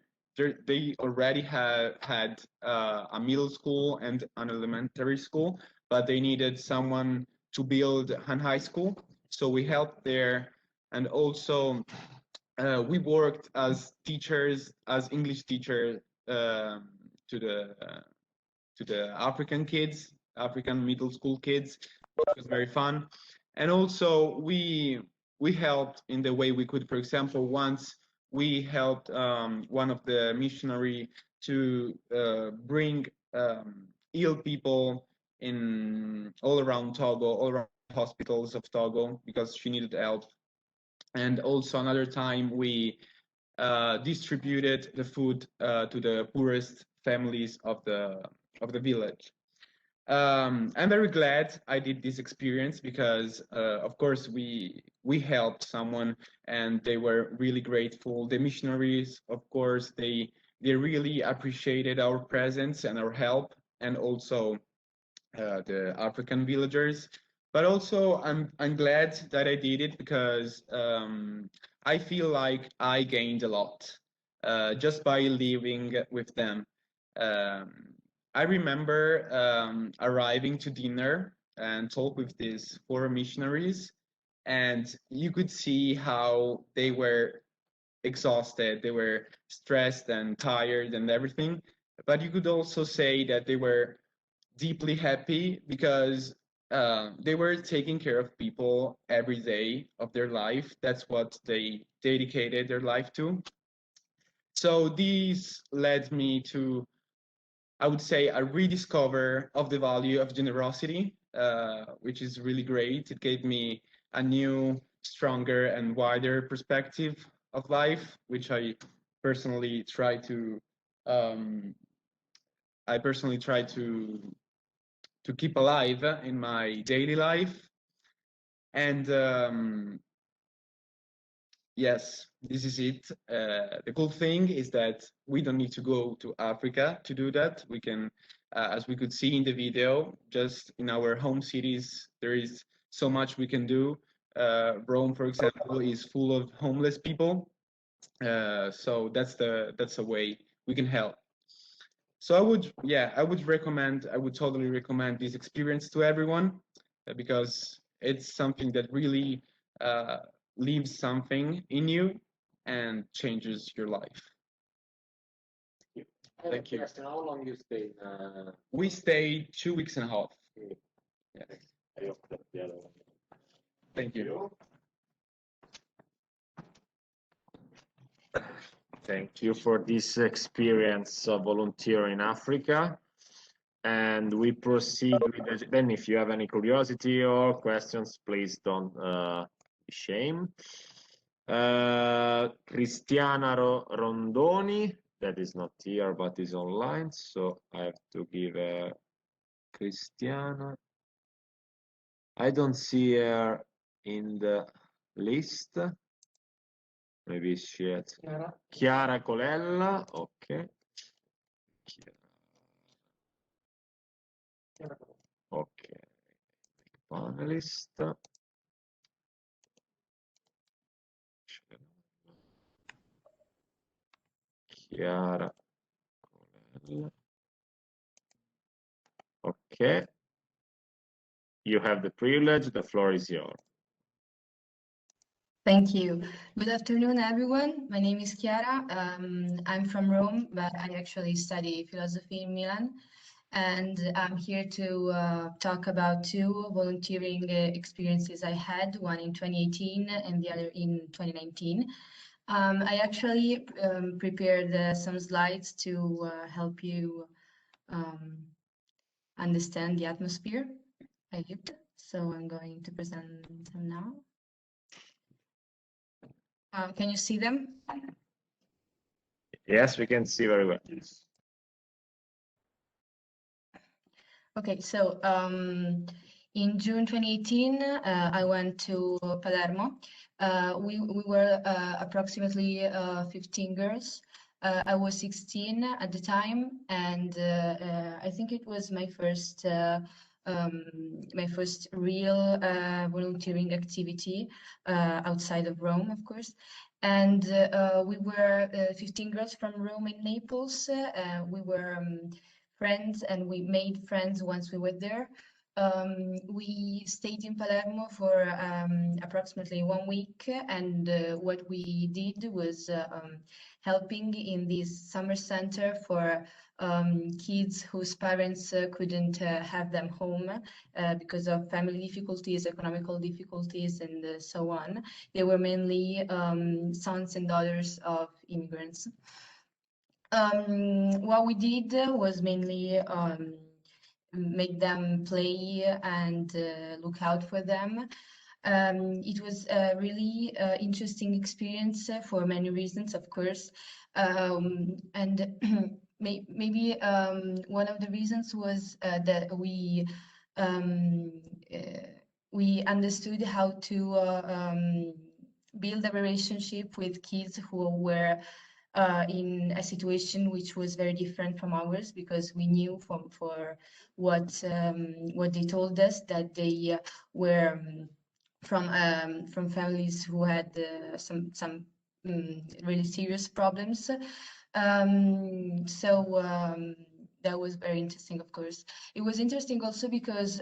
already had a middle school and an elementary school, but they needed someone to build a high school. So we helped there, and also we worked as teachers, as English teachers to the African kids, African middle school kids. It was very fun, and also we helped in the way we could. For example, once we helped one of the missionary to bring ill people in all around Togo, all around hospitals of Togo, because she needed help. And also another time we distributed the food to the poorest families of the village. I'm very glad I did this experience because, of course, we helped someone and they were really grateful. The missionaries, of course, they really appreciated our presence and our help, and also the African villagers. But also, I'm glad that I did it because I feel like I gained a lot just by living with them. I remember arriving to dinner and talk with these four missionaries, and you could see how they were exhausted, they were stressed and tired and everything. But you could also say that they were deeply happy because they were taking care of people every day of their life. That's what they dedicated their life to. So these led me to, I would say, a rediscover of the value of generosity, which is really great. It gave me a new, stronger, and wider perspective of life, which I personally try to keep alive in my daily life. And yes, this is it. The cool thing is that we don't need to go to Africa to do that. We can, as we could see in the video, just in our home cities, there is so much we can do. Rome, for example, is full of homeless people. So that's a way we can help. So I would totally recommend this experience to everyone because it's something that really leaves something in you and changes your life. Thank you. How long you stayed? We stayed 2 weeks and a half. Yes. Thank you. Thank you for this experience of volunteer in Africa. And we proceed with the, then if you have any curiosity or questions, please don't be ashamed. Cristiana Rondoni, that is not here but is online, so I have to give Cristiana. I don't see her in the list. Maybe she had Chiara Colella. Okay. Okay. Panelist. Chiara. Okay. You have the privilege, the floor is yours. Thank you. Good afternoon, everyone. My name is Chiara. I'm from Rome, but I actually study philosophy in Milan. And I'm here to talk about two volunteering experiences I had, one in 2018 and the other in 2019. I actually prepared some slides to help you understand the atmosphere I lived. So I'm going to present them now. Can you see them? Yes, we can see very well. Okay, so in June 2018, I went to Palermo. We were approximately 15 girls. I was 16 at the time, and I think it was my first real volunteering activity outside of Rome, of course. And we were 15 girls from Rome and Naples. We were friends, and we made friends once we were there. We stayed in Palermo for approximately 1 week, and what we did was helping in this summer center for kids whose parents couldn't have them home because of family difficulties, economical difficulties, and so on. They were mainly sons and daughters of immigrants. What we did was mainly make them play and look out for them. It was a really interesting experience for many reasons, of course. And maybe one of the reasons was that we understood how to build a relationship with kids who were in a situation which was very different from ours, because we knew from what they told us that they were from families who had some really serious problems. That was very interesting, of course. It was interesting also because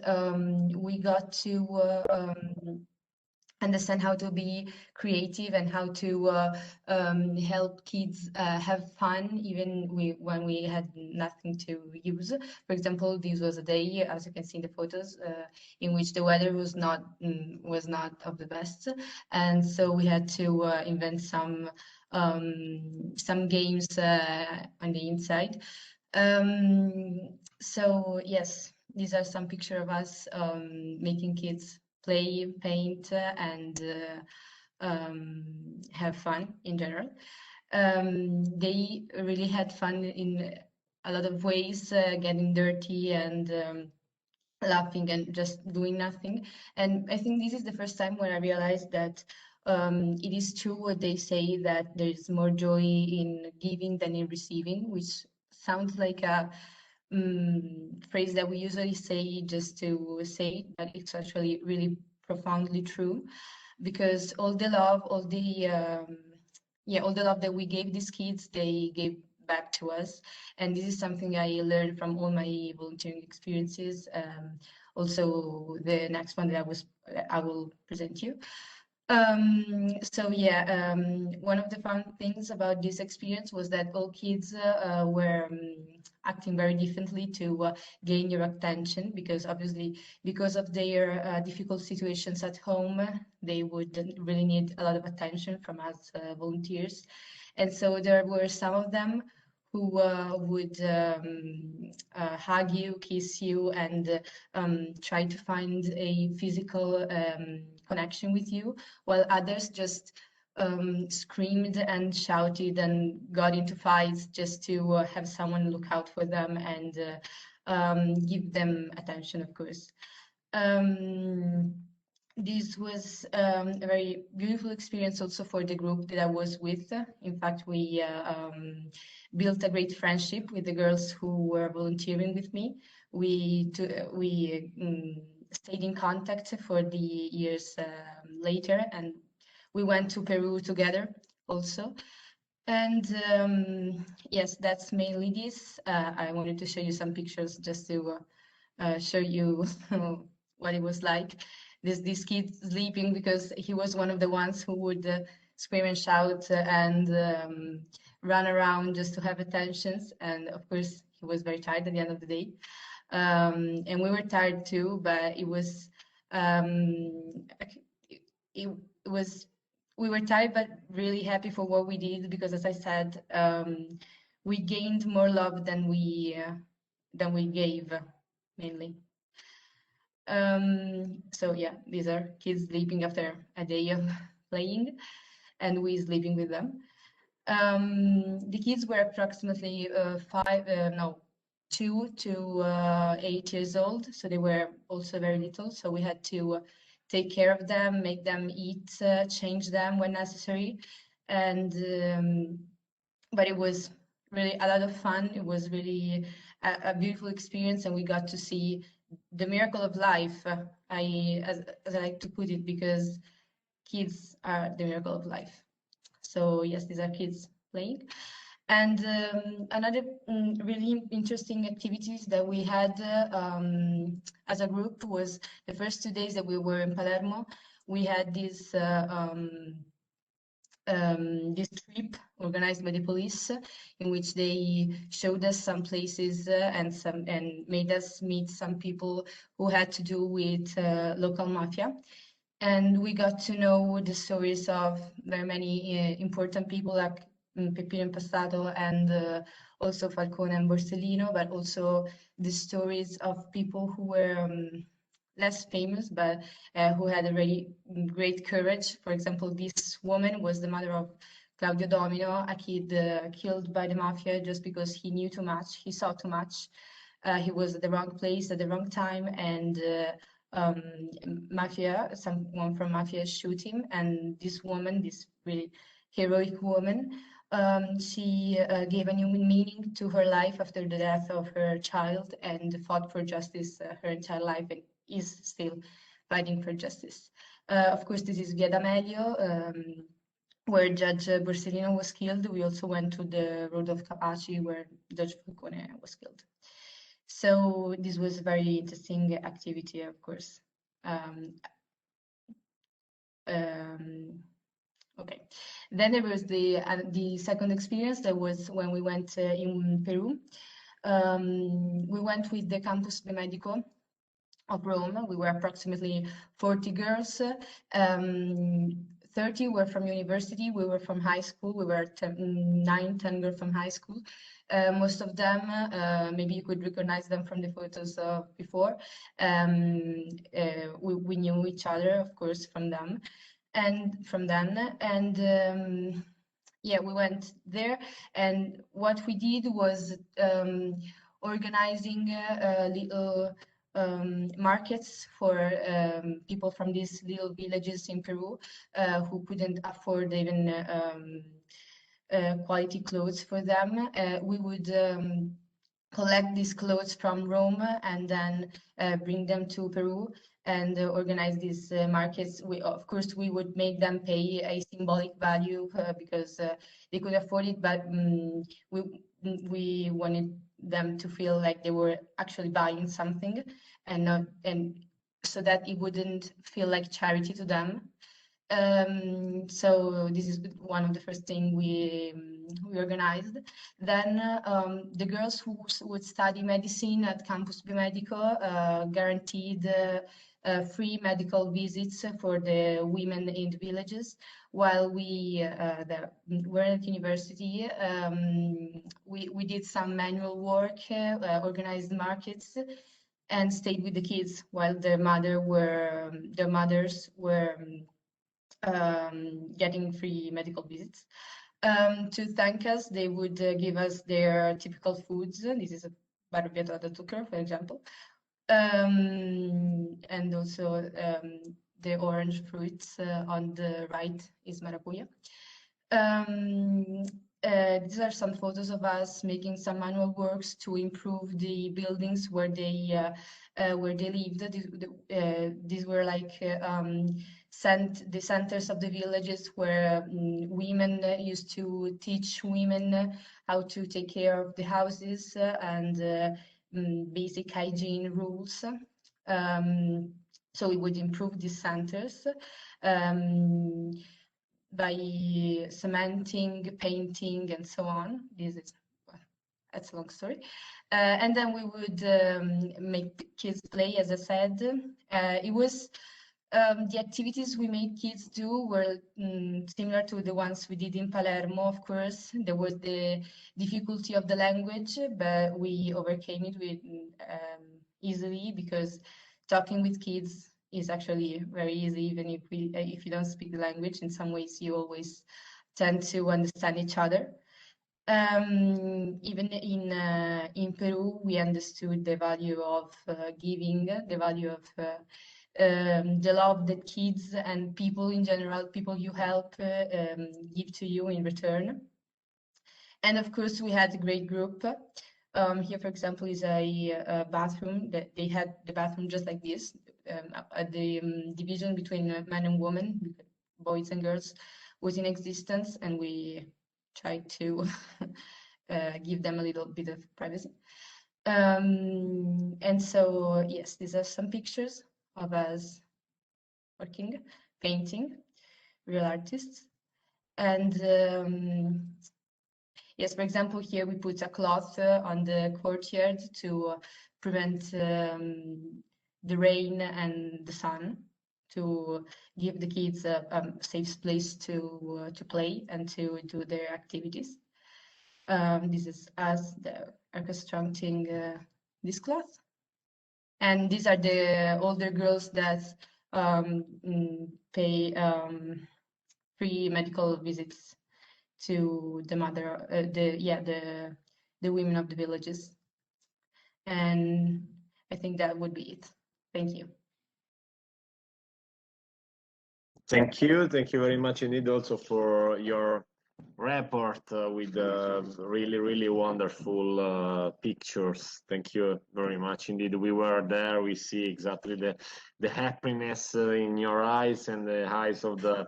we got to understand how to be creative and how to help kids have fun even when we had nothing to use. For example, this was a day, as you can see in the photos, in which the weather was not of the best, and so we had to invent some games on the inside. So yes, these are some pictures of us making kids play, paint, and have fun in general. They really had fun in a lot of ways, getting dirty and laughing and just doing nothing. And I think this is the first time when I realized that it is true what they say, that there is more joy in giving than in receiving, which sounds like a phrase that we usually say just to say, but it's actually really profoundly true, because all the love, all the love that we gave these kids, they gave back to us. And this is something I learned from all my volunteering experiences. Also, the next one that I will present you. One of the fun things about this experience was that all kids were acting very differently to gain your attention, because obviously, because of their difficult situations at home, they would really need a lot of attention from us volunteers. And so there were some of them who would hug you, kiss you, and try to find a physical connection with you, while others just screamed and shouted and got into fights just to have someone look out for them and give them attention, of course. This was a very beautiful experience also for the group that I was with. In fact, we built a great friendship with the girls who were volunteering with me. We stayed in contact for the years later, and we went to Peru together also. And yes, that's mainly this. I wanted to show you some pictures just to show you what it was like. This kid sleeping because he was one of the ones who would scream and shout and run around just to have attentions. And of course, he was very tired at the end of the day. And we were tired too, but it was it was we were tired but really happy for what we did because, as I said, we gained more love than we gave, mainly. So yeah, these are kids sleeping after a day of playing, and we sleeping with them. The kids were approximately 2 to 8 years old, so they were also very little. So we had to take care of them, make them eat, change them when necessary, and but it was really a lot of fun. It was really a beautiful experience, and we got to see the miracle of life. As I like to put it, because kids are the miracle of life. So yes, these are kids playing. And another really interesting activities that we had as a group was the first 2 days that we were in Palermo. We had this trip organized by the police, in which they showed us some places and made us meet some people who had to do with local mafia. And we got to know the stories of very many important people like Peppino Impastato and also Falcone and Borsellino, but also the stories of people who were less famous, but who had a very great courage. For example, this woman was the mother of Claudio Domino, a kid killed by the mafia just because he knew too much, he saw too much. He was at the wrong place at the wrong time, and someone from mafia shoot him, and this woman, this really heroic woman, she gave a new meaning to her life after the death of her child and fought for justice her entire life and is still fighting for justice. Of course, this is Via D'Amelio, where Judge Borsellino was killed. We also went to the Road of Capaci, where Judge Falcone was killed. So this was a very interesting activity, of course. Okay, then there was the second experience. That was when we went in Peru. We went with the Campus Biomedico of Rome. We were approximately 40 girls. 30 were from university. We were from high school. We were 10 girls from high school. Most of them, maybe you could recognize them from the photos before. We knew each other, of course, from them and from then. And yeah, we went there, and what we did was organizing little markets for people from these little villages in Peru who couldn't afford even quality clothes for them. We would collect these clothes from Rome and then bring them to Peru and organize these markets. Of course, we would make them pay a symbolic value because they could afford it, but we wanted them to feel like they were actually buying something, and so that it wouldn't feel like charity to them. So this is one of the first things we organized. Then the girls who would study medicine at Campus Biomedico guaranteed free medical visits for the women in the villages. While we were at university, we did some manual work, organized markets, and stayed with the kids while their mothers were getting free medical visits. To thank us, they would give us their typical foods. This is a barbietto da zucchero, for example. And also the orange fruits on the right is maracuja. these are some photos of us making some manual works to improve the buildings where they lived. These were like the centers of the villages where women used to teach women how to take care of the houses and basic hygiene rules. So we would improve these centers by cementing, painting, and so on. That's a long story. And then we would make kids play, as I said. It was the activities we made kids do were similar to the ones we did in Palermo, of course. There was the difficulty of the language, but we overcame it easily because talking with kids is actually very easy, even if you don't speak the language. In some ways, you always tend to understand each other. Even in Peru, we understood the value of giving, the value of the love that kids and people in general, people you help, give to you in return. And of course, we had a great group. Here, for example, is a bathroom that they had the bathroom just like this. The division between men and women, boys and girls, was in existence, and we tried to give them a little bit of privacy. And so, yes, these are some pictures of us working, painting, real artists. And yes, for example, here we put a cloth on the courtyard to prevent the rain and the sun, to give the kids a safe place to play and to do their activities. This is us constructing this cloth. And these are the older girls that pay free medical visits to the mother, the women of the villages. And I think that would be it. Thank you. Thank you very much indeed also for your report with really wonderful pictures. Thank you very much indeed. We were there, we see exactly the happiness in your eyes and the eyes of the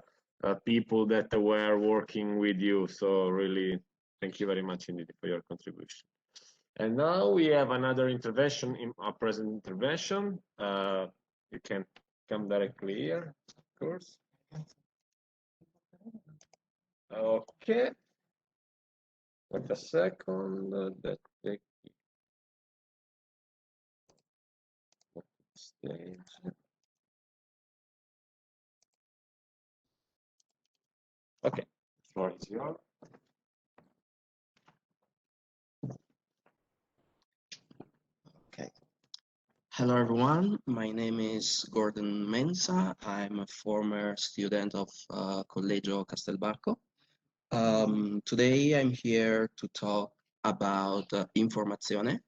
people that were working with you. So really, thank you very much indeed for your contribution. And now we have another intervention, in our present intervention. You can come directly here, of course. Okay. Wait a second. That take stage. Okay, the floor is yours. Okay. Hello, everyone. My name is Gordon Mensa. I'm a former student of Collegio Castelbarco. Today, I'm here to talk about Informazione.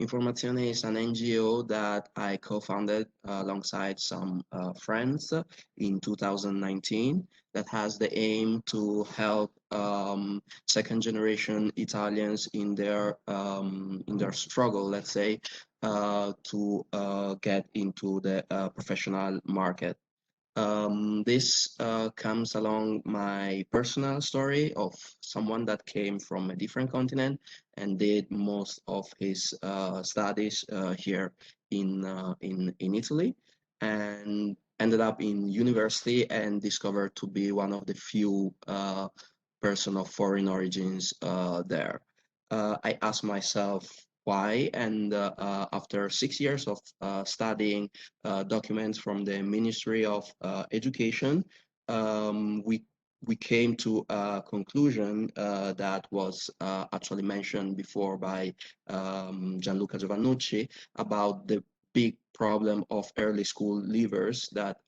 Informazione is an NGO that I co-founded alongside some friends in 2019 that has the aim to help second-generation Italians in their struggle, let's say, to get into the professional market. This comes along my personal story of someone that came from a different continent and did most of his studies here in Italy, and ended up in university and discovered to be one of the few person of foreign origins there. I asked myself why, and after 6 years of studying documents from the Ministry of Education, we came to a conclusion that was actually mentioned before by Gianluca Giovannucci about the big problem of early school leavers that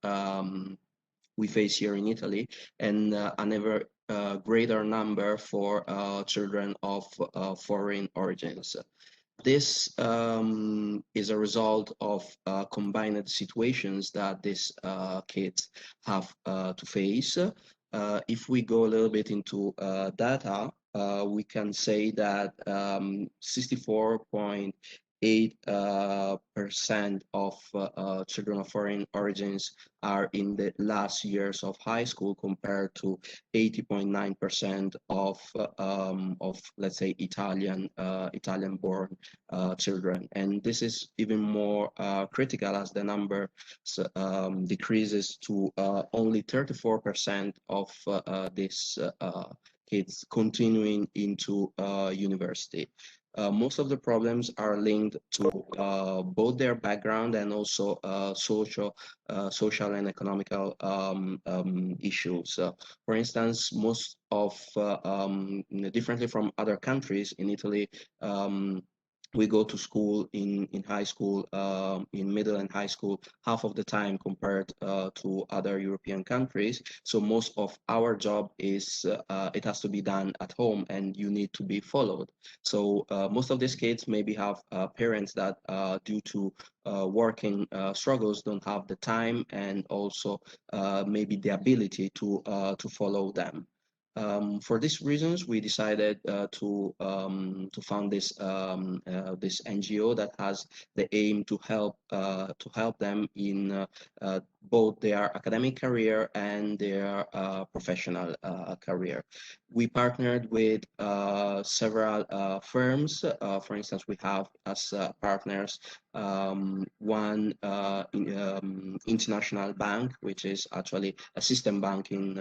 we face here in Italy, and a never greater number for children of foreign origins. This is a result of combined situations that these kids have to face. If we go a little bit into data, we can say that 64.8% of children of foreign origins are in the last years of high school, compared to 80.9% of let's say Italian-born children. And this is even more critical, as the number decreases to only 34% of these kids continuing into university. Most of the problems are linked to both their background and also social and economical issues. For instance, most of differently from other countries, in Italy, we go to school in high school, in middle and high school, half of the time compared to other European countries. So most of our job is, it has to be done at home, and you need to be followed. So most of these kids maybe have parents that due to working struggles don't have the time and also maybe the ability to follow them. For these reasons, we decided to found this this NGO that has the aim to help them in both their academic career and their professional career. We partnered with several firms. For instance, we have as partners one international bank, which is actually a system bank in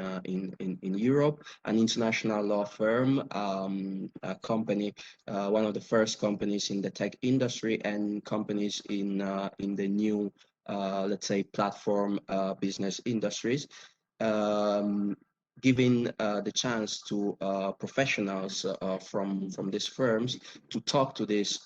Europe, an international law firm, a company, one of the first companies in the tech industry, and companies in the new, let's say, platform business industries, giving the chance to professionals from these firms to talk to these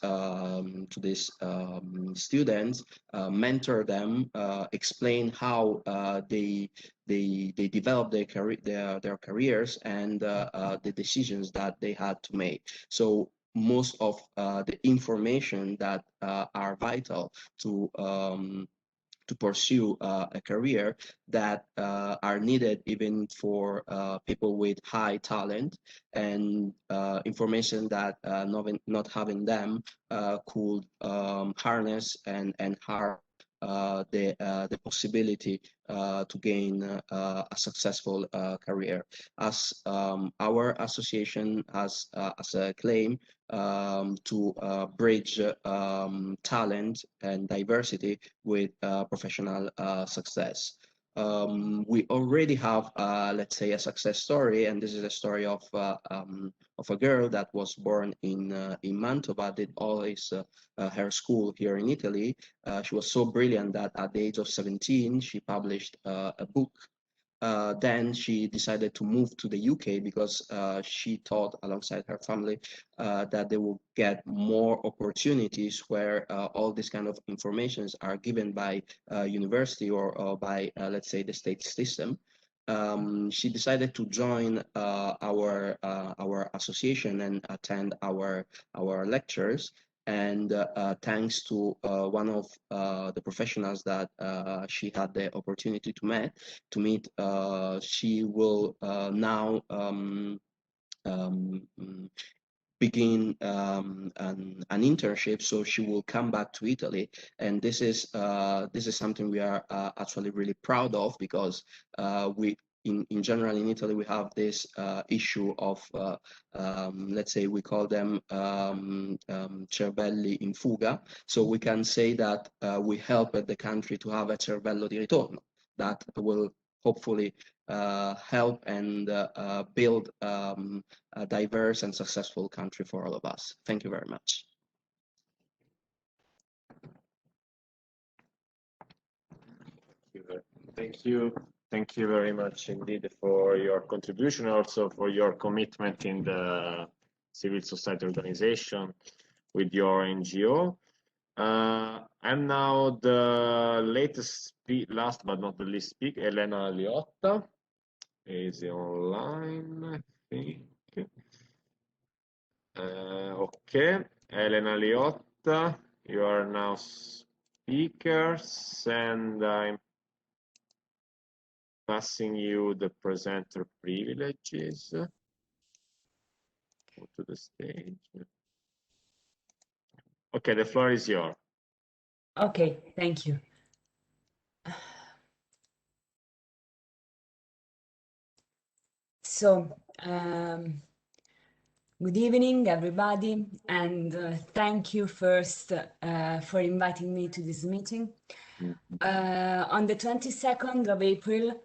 students, mentor them, explain how they develop their careers and the decisions that they had to make. So most of the information that are vital to pursue a career that are needed even for people with high talent, and information that not having them could harness and harm the possibility to gain a successful career. As our association has as a claim to bridge talent and diversity with professional success. We already have, let's say, a success story, and this is a story of a girl that was born in Mantova, did all her school here in Italy. She was so brilliant that at the age of 17, she published a book. Then she decided to move to the UK because she thought, alongside her family, that they will get more opportunities where all these kind of informations are given by university or by, let's say, the state system. She decided to join our association and attend our lectures. And thanks to one of the professionals that she had the opportunity to meet, she will now begin an internship. So she will come back to Italy, and this is something we are actually really proud of, because we in general in Italy we have this issue of let's say we call them cervelli in fuga. So we can say that we helped the country to have a cervello di ritorno that will hopefully help and build a diverse and successful country for all of us. Thank you very much. Thank you very much indeed for your contribution, also for your commitment in the civil society organization with your NGO. And now the last but not the least speaker, Elena Liotta, is online, I think. Okay, Elena Liotta, you are now speakers, and I'm passing you the presenter privileges. Go to the stage. Okay, the floor is yours. Okay, thank you. So, good evening, everybody, and thank you first for inviting me to this meeting. On the 22nd of April,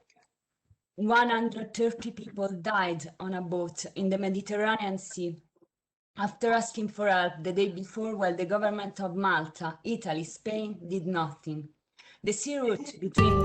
130 people died on a boat in the Mediterranean Sea after asking for help the day before, while the government of Malta, Italy, Spain did nothing. The sea route between